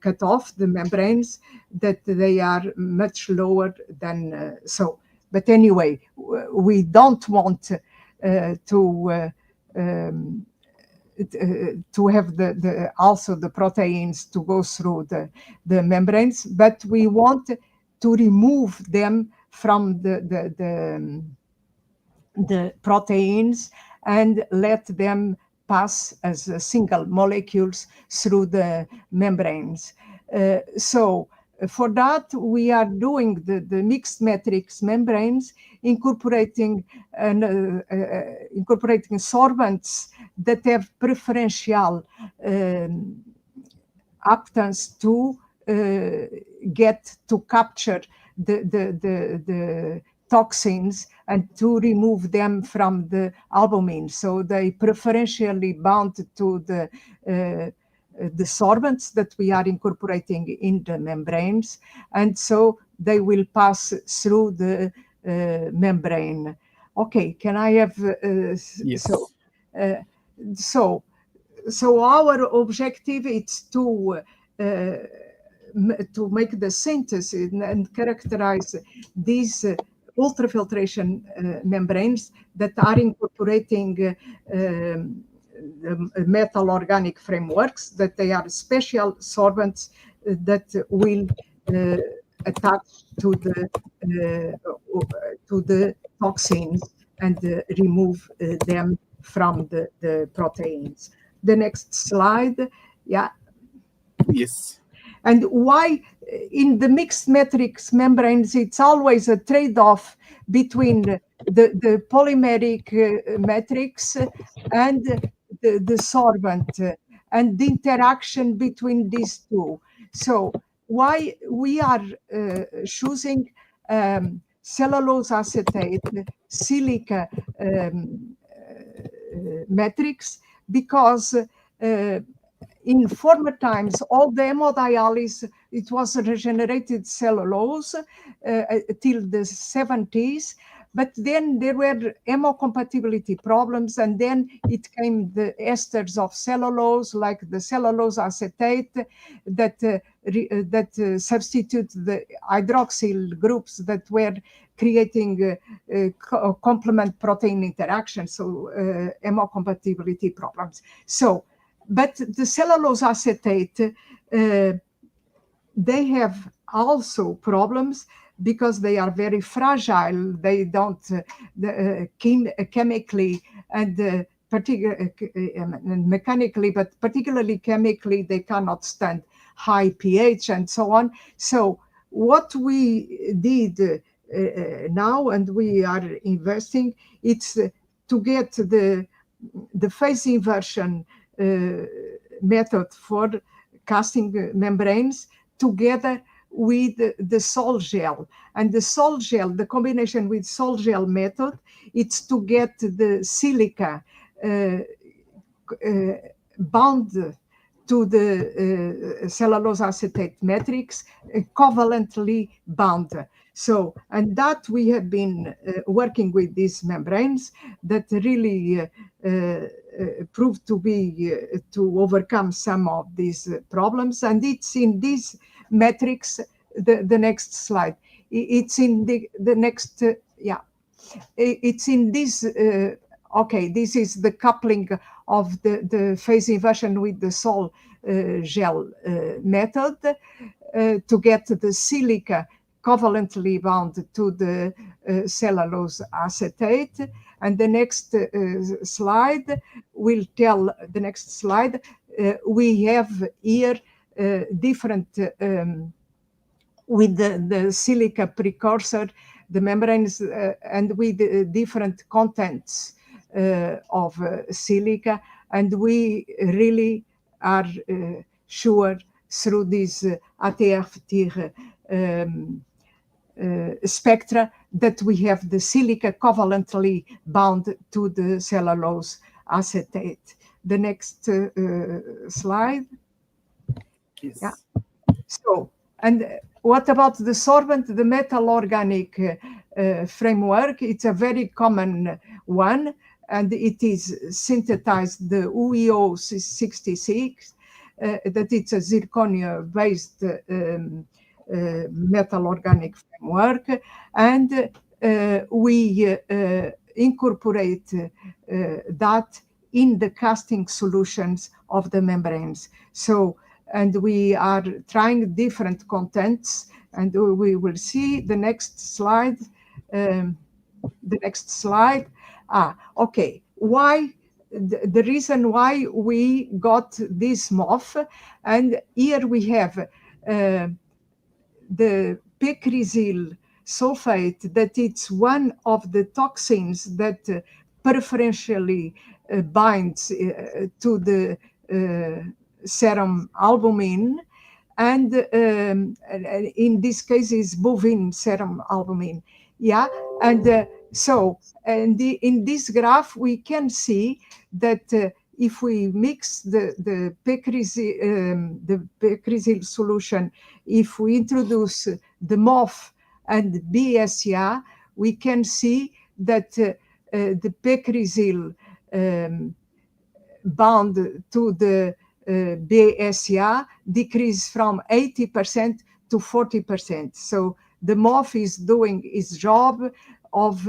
cut off, the membranes, that they are much lower than so. But anyway, we don't want to have also the proteins to go through the membranes, but we want to remove them from the proteins and let them pass as single molecules through the membranes. So for that, we are doing the mixed matrix membranes, incorporating sorbents that have preferential aptance to get to capture the toxins and to remove them from the albumin. So they preferentially bound to the sorbents that we are incorporating in the membranes, and so they will pass through the membrane. Okay, can I have yes. So our objective is to make the synthesis and characterize these ultrafiltration membranes that are incorporating metal organic frameworks, that they are special sorbents that will attach to the toxins and remove them from the proteins. The next slide. Yeah. Yes. And why in the mixed matrix membranes, it's always a trade-off between the polymeric matrix and the sorbent and the interaction between these two. So why we are choosing cellulose acetate, silica matrix, because in former times, all the hemodialysis, it was regenerated cellulose till the 70s, but then there were hemocompatibility problems, and then it came the esters of cellulose, like the cellulose acetate, that substitute the hydroxyl groups that were creating complement protein interaction, so hemocompatibility problems. So, but the cellulose acetate, they have also problems because they are very fragile. They don't chemically and mechanically, but particularly chemically, they cannot stand high pH and so on. So what we did now, and we are investing, it's to get the phase inversion method for casting membranes together with the sol gel. And the sol gel, the combination with sol gel method, it's to get the silica bound to the cellulose acetate matrix, covalently bound. So, and that we have been working with these membranes that really proved to be to overcome some of these problems. And it's in this matrix, the next slide. It's in the next, yeah. It's in this, okay, this is the coupling of the phase inversion with the sol gel method to get the silica covalently bound to the cellulose acetate. And the next slide will tell, the next slide, we have here different, with the silica precursor, the membranes, and with different contents of silica. And we really are sure through this ATF-TIR spectra that we have the silica covalently bound to the cellulose acetate. The next slide. Yes. Yeah. So, and what about the sorbent, the metal organic framework? It's a very common one, and it is synthesized, the UEO 66, that it's a zirconia-based metal organic framework, and we incorporate that in the casting solutions of the membranes. So, and we are trying different contents, and we will see the next slide. The next slide. Okay. Why? The reason why we got this MOF, and here we have the pecresyl sulfate, that it's one of the toxins that preferentially binds to the serum albumin, and in this case is bovine serum albumin. Yeah, and so, and in this graph we can see that if we mix the pecresyl solution, if we introduce the MOF and BSA, we can see that the pecresyl bound to the BSA decrease from 80% to 40%. So the MOF is doing its job of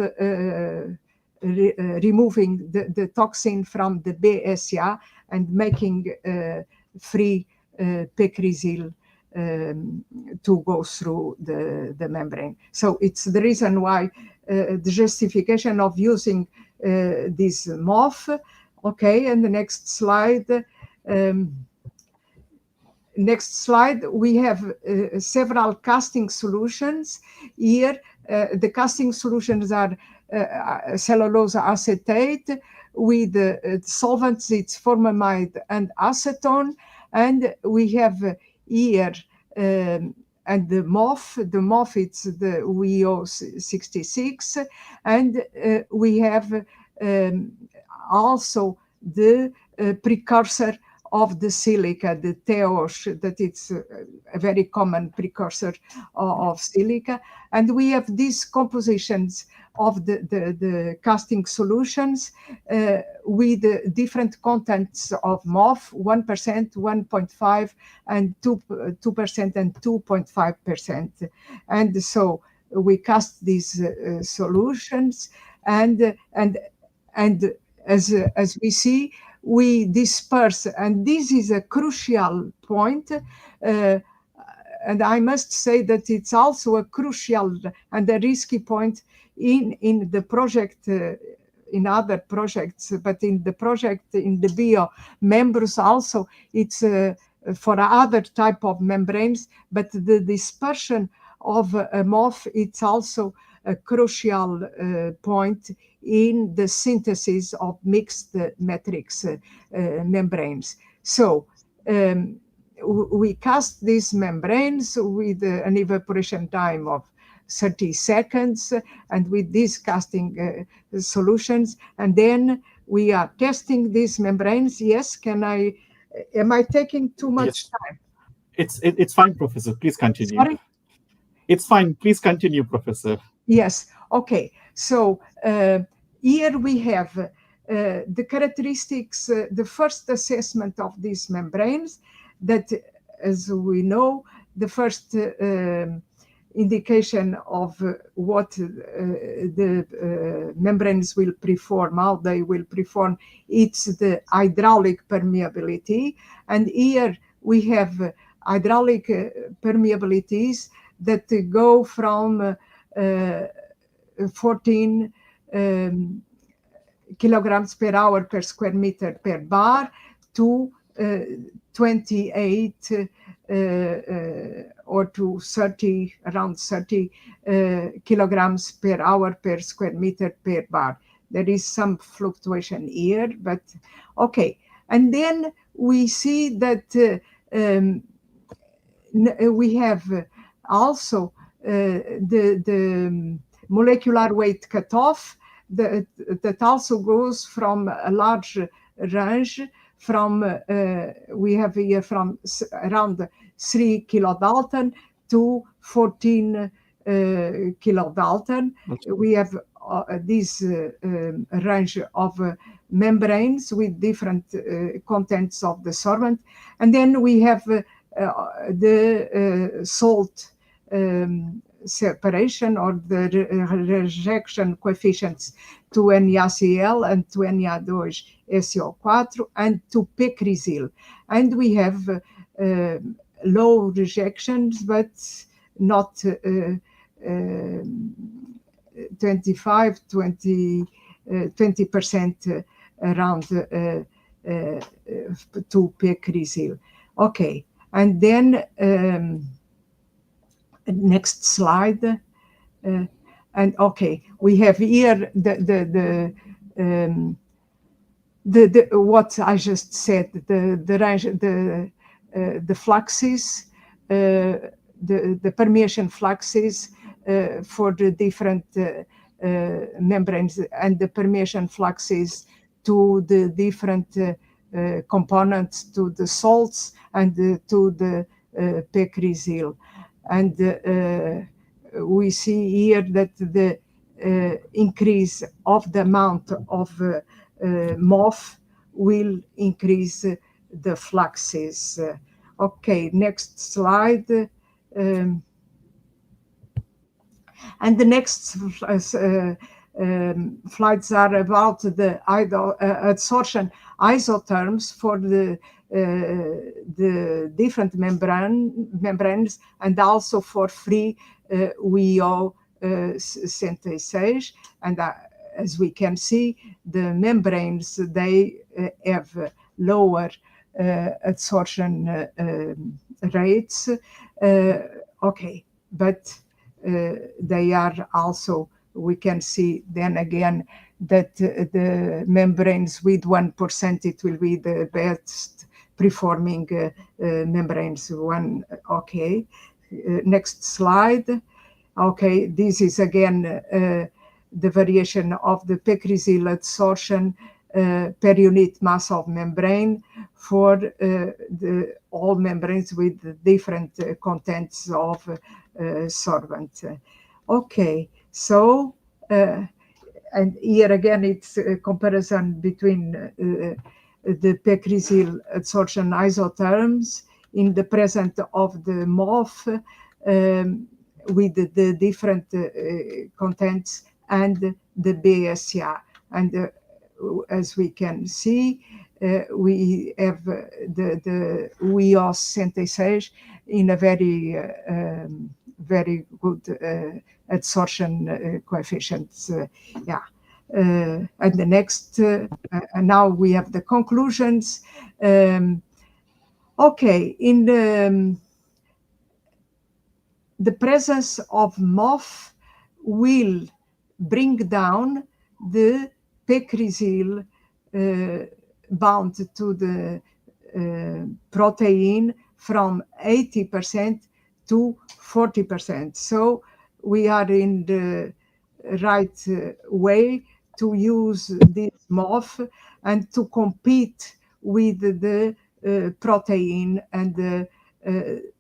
removing the toxin from the BSA and making free pecresyl to go through the membrane. So it's the reason why the justification of using this MOF. Okay, and the next slide. Next slide, we have several casting solutions. Here, the casting solutions are cellulose acetate with solvents, it's formamide and acetone. And we have here, and the MOF, it's the UEO 66. And we have also the precursor of the silica, the TEOS, that it's a very common precursor of silica. And we have these compositions of the casting solutions with different contents of MOF, 1%, 1.5%, and 2% and 2.5%. And so we cast these solutions, and as we see, we disperse, and this is a crucial point. And I must say that it's also a crucial and a risky point in the project, in other projects, but in the project, in the bio members also, it's for other type of membranes, but the dispersion of a MOF, it's also a crucial point in the synthesis of mixed matrix membranes. So we cast these membranes with an evaporation time of 30 seconds, and with these casting solutions, and then we are testing these membranes. Yes, am I taking too much Yes. time? It's fine, Professor. Please continue. Sorry? It's fine. Please continue, Professor. Yes, okay. So here we have the characteristics, the first assessment of these membranes that, as we know, the first indication of what the membranes will perform, how they will perform, it's the hydraulic permeability. And here we have hydraulic permeabilities that go from 14 kilograms per hour per square meter per bar to 28 or to 30, around 30 kilograms per hour per square meter per bar. There is some fluctuation here, but okay. And then we see that we have also the molecular weight cutoff that also goes from a large range from we have here from around 3 kilodalton to 14 kilodalton. We have this range of membranes with different contents of the solvent, and then we have the salt separation or the rejection coefficients to NaCl and to Na2SO4 and to pecresil. And we have low rejections, but not 20% around to pecresil. Okay, and then next slide. And okay, we have here the what I just said, the range, the fluxes, the permeation fluxes for the different membranes, and the permeation fluxes to the different components, to the salts and to the pecresil. And we see here that the increase of the amount of MOF will increase the fluxes. Okay, next slide. And the next slides are about the adsorption isotherms for the different membranes and also for free WEO synthesis. And as we can see, the membranes, they have lower adsorption rates. Okay, but they are also, we can see then again that the membranes with 1%, it will be the best performing membranes. Okay, next slide. Okay, this is again the variation of the pecresil adsorption per unit mass of membrane for all membranes with different contents of solvent. Okay, so and here again it's a comparison between the pecresil adsorption isotherms in the presence of the MOF with the different contents and the BSA. And as we can see, we have the WEOS synthesis in a very very good adsorption coefficients. And the next, and now we have the conclusions. Okay, in the presence of MOF will bring down the pecresil bound to the protein from 80% to 40%. So we are in the right way to use this MOF and to compete with the protein and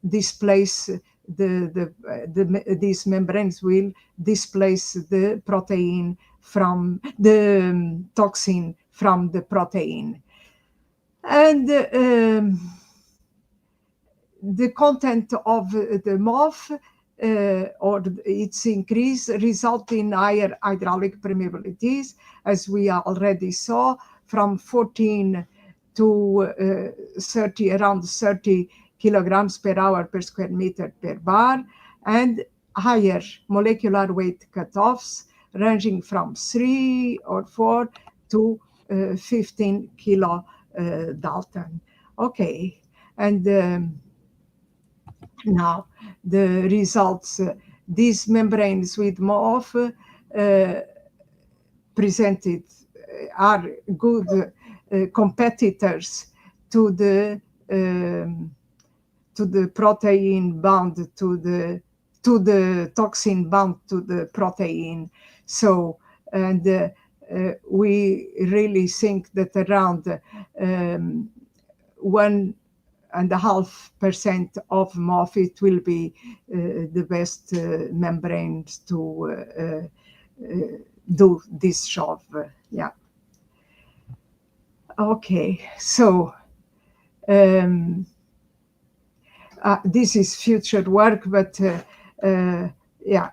displace these membranes will displace the protein from the toxin from the protein. And the content of the MOF or its increase result in higher hydraulic permeabilities, as we already saw, from 14 to 30, around 30 kilograms per hour per square meter per bar, and higher molecular weight cutoffs ranging from 3 or 4 to 15 kilo Dalton. Okay, and now the results, these membranes with MOF presented are good competitors to the protein bound to the toxin bound to the protein. So, and we really think that around 1.5% of MOF it will be the best membranes to do this job. Yeah. Okay, so this is future work, but yeah.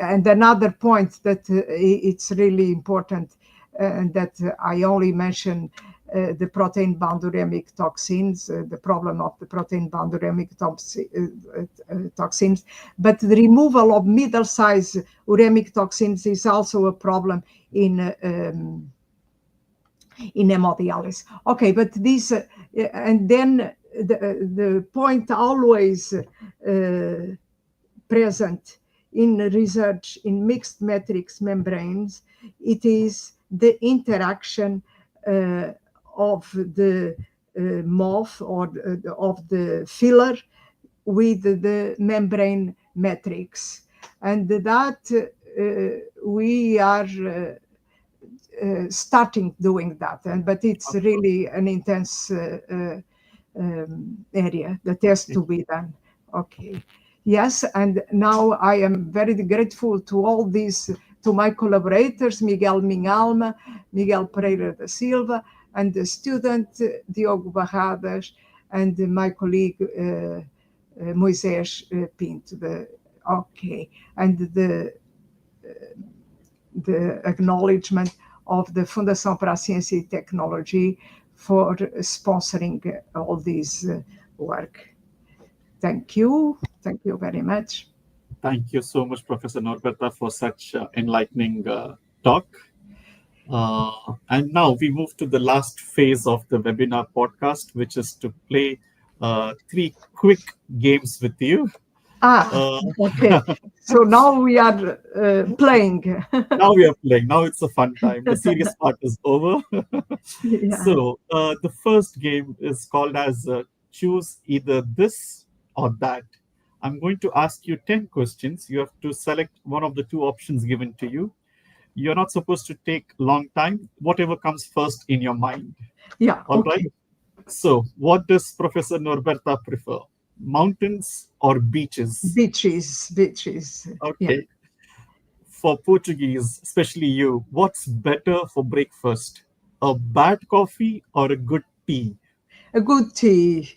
And another point that it's really important, and that I only mention the protein-bound uremic toxins, the problem of the protein-bound uremic toxins, but the removal of middle-sized uremic toxins is also a problem in hemodialysis. Okay, but this, and then the point always present in research in mixed matrix membranes, it is the interaction of the MOF or of the filler with the membrane matrix. And that we are starting doing that, but it's really an intense area that has to be done. Okay. Yes, and now I am very grateful to all these, to my collaborators, Miguel Minhalma, Miguel Pereira da Silva, and the student Diogo Barradas, and my colleague Moisés Pinto. Okay, and the acknowledgement of the Fundação para a Ciência e Tecnologia for sponsoring all this work. Thank you. Thank you very much. Thank you so much, Professor Norberta, for such enlightening talk. And now we move to the last phase of the webinar podcast, which is to play 3 quick games with you. Okay. So now we are playing. Now we are playing. Now it's a fun time. The serious part is over. Yeah. So the first game is called as choose either this or that. I'm going to ask you 10 questions. You have to select one of the 2 options given to you. You're not supposed to take long time, whatever comes first in your mind. Yeah. All okay. right. So what does Professor Norberta prefer? Mountains or beaches? Beaches. Okay. Yeah. For Portuguese, especially you, what's better for breakfast? A bad coffee or a good tea? A good tea.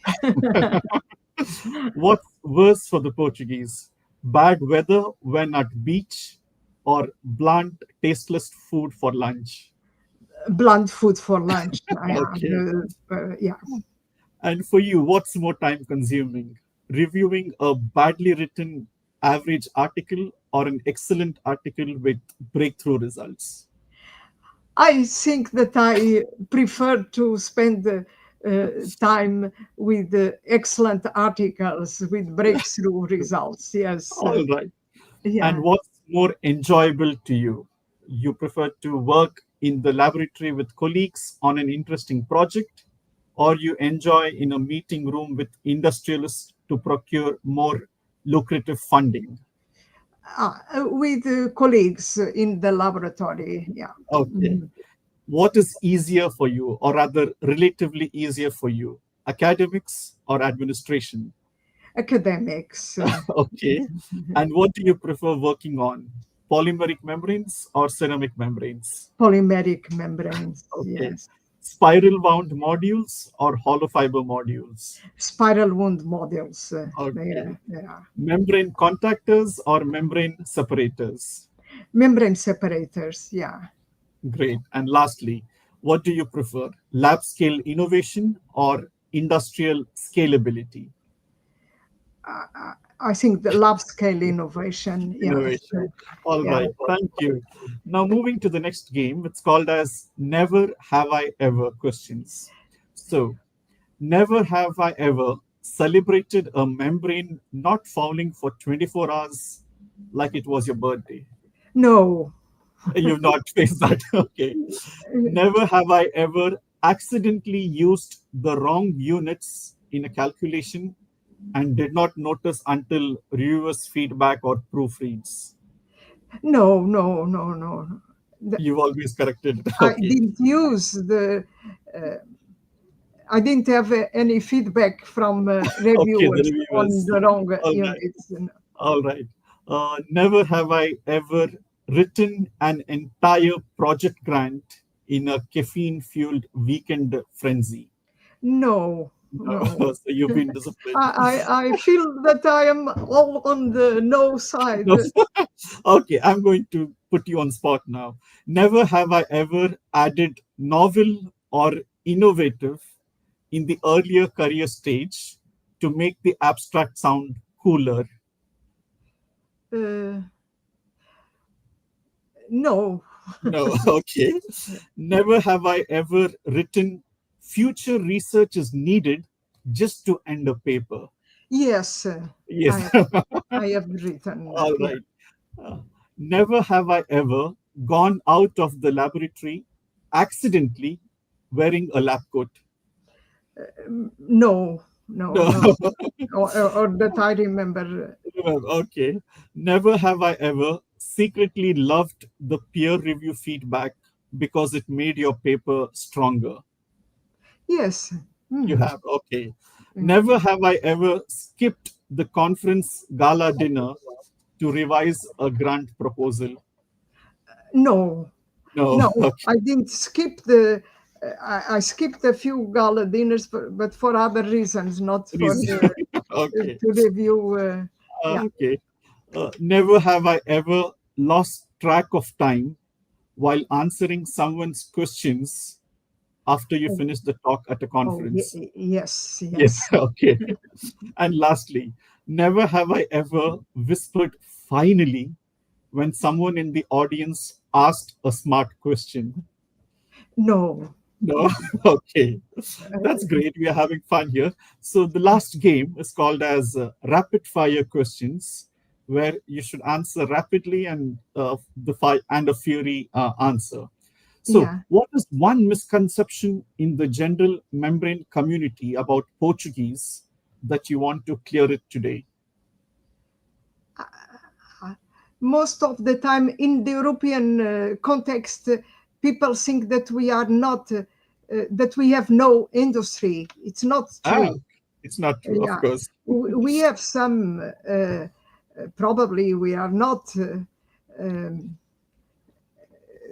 What's worse for the Portuguese? Bad weather when at beach or bland, tasteless food for lunch? Bland food for lunch. Okay. Yeah. And for you, what's more time consuming? Reviewing a badly written average article or an excellent article with breakthrough results? I think that I prefer to spend time with excellent articles with breakthrough results. Yes. All right. Yeah. And what's more enjoyable to you? You prefer to work in the laboratory with colleagues on an interesting project, or you enjoy in a meeting room with industrialists to procure more lucrative funding? With colleagues in the laboratory. Yeah. Okay. Mhm. What is easier for you, or rather, relatively easier for you? Academics or administration? Academics. Okay. And what do you prefer working on? Polymeric membranes or ceramic membranes? Polymeric membranes. Okay. Yes. Spiral wound modules or hollow fiber modules? Spiral wound models. Okay. Yeah. Membrane contactors or membrane separators? Membrane separators. Yeah. Great. And lastly, what do you prefer? Lab scale innovation or industrial scalability? I think the lab scale innovation. Yes. Innovation. All Yeah. right. Thank you. Now, moving to the next game, it's called as Never Have I Ever questions. So, never have I ever celebrated a membrane not fouling for 24 hours like it was your birthday. No. You've not faced that. Okay. Never have I ever accidentally used the wrong units in a calculation and did not notice until reviewers' feedback or proofreads. No. No. No. No. The- You've always corrected it. I Okay. didn't use the. Uh, I didn't have any feedback from Okay, the reviewers on reviewers. the wrong All right. units. All right. Never have I ever written an entire project grant in a caffeine fueled weekend frenzy. No. No, No. so you've been disciplined. I feel that I am all on the no side. No. Okay, I'm going to put you on spot now. Never have I ever added novel or innovative in the earlier career stage to make the abstract sound cooler. Uh, no. No, okay. Never have I ever written future research is needed just to end a paper. Yes, Yes. I I have written. All Yeah. right. Uh, Never have I ever gone out of the laboratory accidentally wearing a lab coat. No. No. No. No. Or that I remember. Okay. Never have I ever secretly loved the peer review feedback because it made your paper stronger. Yes. You Mm. have. Okay. Mm. Never have I ever skipped the conference gala dinner to revise a grant proposal. No. No. No. Okay. I didn't skip the. I skipped a few gala dinners, but for other reasons, not for Reason. Okay. to review. Yeah. Okay. Never have I ever lost track of time while answering someone's questions after you Oh, finish the talk at a conference. yes. Yes. Yes. Okay. And lastly, never have I ever whispered finally when someone in the audience asked a smart question. No. No. No. Okay. That's great. We are having fun here. So the last game is called as rapid fire questions, where you should answer rapidly and the fire and a fury answer. So, Yeah. what is one misconception in the general membrane community about Portuguese that you want to clear it today? Most of the time in the European context, people think that we are not, that we have no industry. It's not Ah, true. it's not true, of Yeah, course. we have some. Probably we are not um,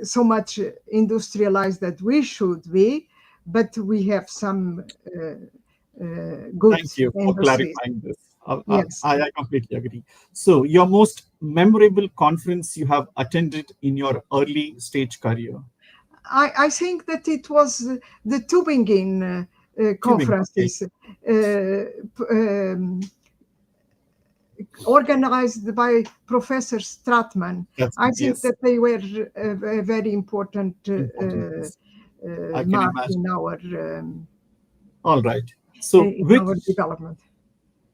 so much industrialized that we should be, but we have some good Thank you for industries. clarifying this. Yes. I completely agree. So, your most memorable conference you have attended in your early stage career? I think that it was the Tübingen Tubing. Okay, conferences organized by Professor Stratman. that's I think yes, that they were a very important important. Yes, I can mark imagine. um, All right. So, in which, our development.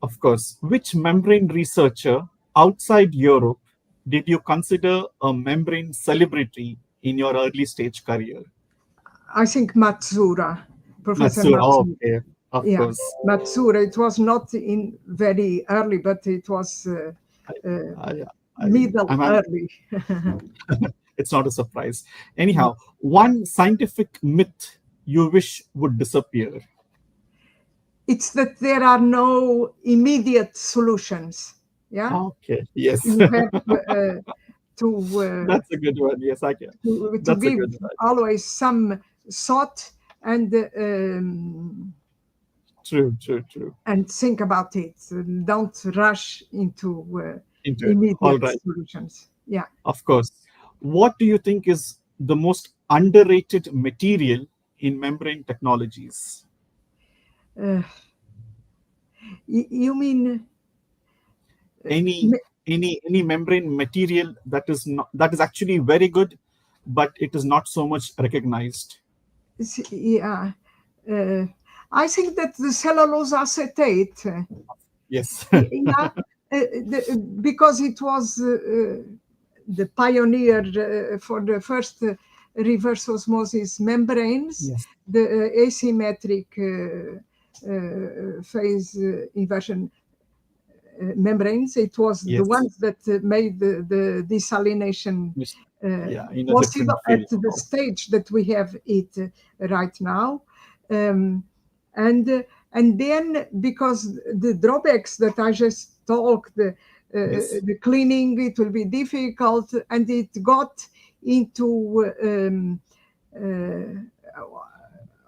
of course, which membrane researcher outside Europe did you consider a membrane celebrity in your early stage career? I think Matsura, Professor Matsura. Oh, Matsura. okay, of Yeah, course. Matsura. It was not in very early, but it was. I, I, Middle, I'm early. it's not a surprise. Anyhow, one scientific myth you wish would disappear. It's that there are no immediate solutions. Yeah, Okay, yes. you have to That's a good one. Yes, I can. to That's a give good one. always some thought True, true, true. and think about it. Don't rush into Into it. All immediate right. solutions. Yeah. Of course. What do you think is the most underrated material in membrane technologies? Uh, you mean Any any membrane material that is actually very good, but it is not so much recognized. yeah? Uh, I think that the cellulose acetate, Yes. yeah, because it was the pioneer for the first reverse osmosis membranes, Yes. the asymmetric phase inversion membranes. It was the Yes. ones that made the desalination Yes. uh, Yeah, in a possible different at field, of the course. stage that we have it right now. Um, and uh, and then because the drawbacks that I just talked, Yes. the cleaning, it will be difficult, and it got into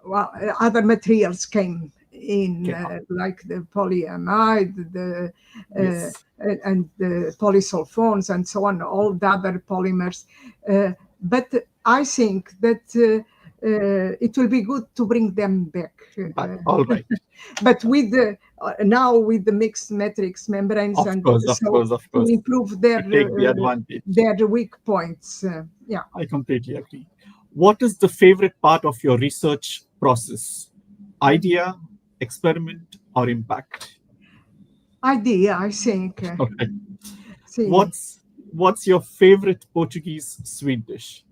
well, other materials came in, Okay. like the polyamide, Yes. and the polysulfones, and so on, all the other polymers. But I think that it will be good to bring them back. But all right. But with the now with the mixed matrix membranes, Of and course, of so course, of to course. improve To take the advantage. their weak points. Yeah. I completely agree. What is the favorite part of your research process? Idea, experiment, or impact? Idea, I think. Okay. See, What's your favorite Portuguese sweet dish?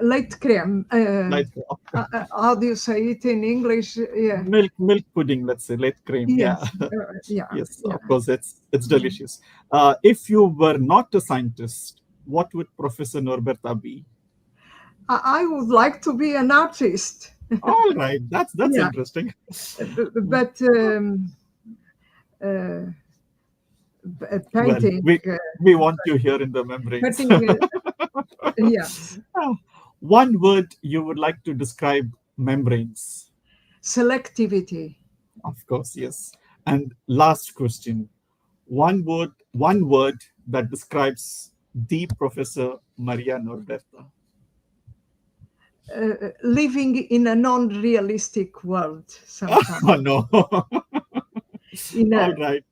leite creme. Like How do you say it in English? Yeah. milk pudding, let's say, late cream. Yeah. Yes. Yeah. Yes, Yeah. of course, it's delicious. If you were not a scientist, what would Professor Norberta be? I would like to be an artist. All right, that's Yeah. interesting. But uh, Well, painting, we want you here in the membranes. cutting, yes. One word you would like to describe membranes? Selectivity. Of course, yes. And last question. One word that describes the Professor Maria Norberta. Living in a non-realistic world sometimes. Oh no. In All a, right.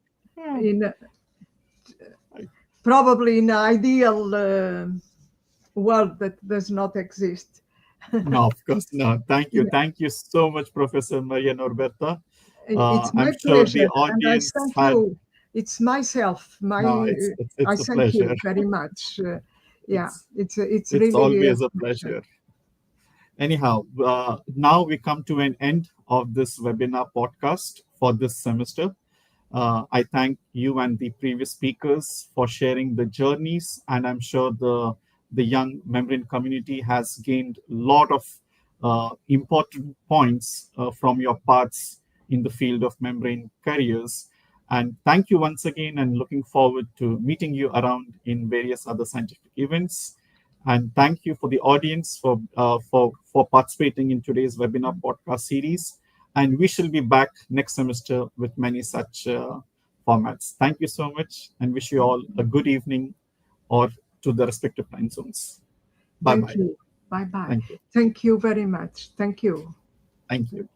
in a, probably in an ideal world that does not exist. No, of course not. Thank you. Yeah. Thank you so much, Professor Maria Norberta. It's I'm my sure the pleasure, and I audience thank had. you. It's myself. No, I it's a thank pleasure. you very much. Yeah, It's it's it's really a always a pleasure. pleasure. Anyhow, now we come to an end of this webinar podcast for this semester. I thank you and the previous speakers for sharing the journeys, and I'm sure the young membrane community has gained a lot of important points from your parts in the field of membrane careers. And thank you once again, and looking forward to meeting you around in various other scientific events. And thank you for the audience for participating in today's webinar podcast series. And we shall be back next semester with many such formats. Thank you so much, and wish you all a good evening or to the respective time zones. Bye Thank bye. you. Bye bye. Thank you. Thank you very much. Thank you. Thank you.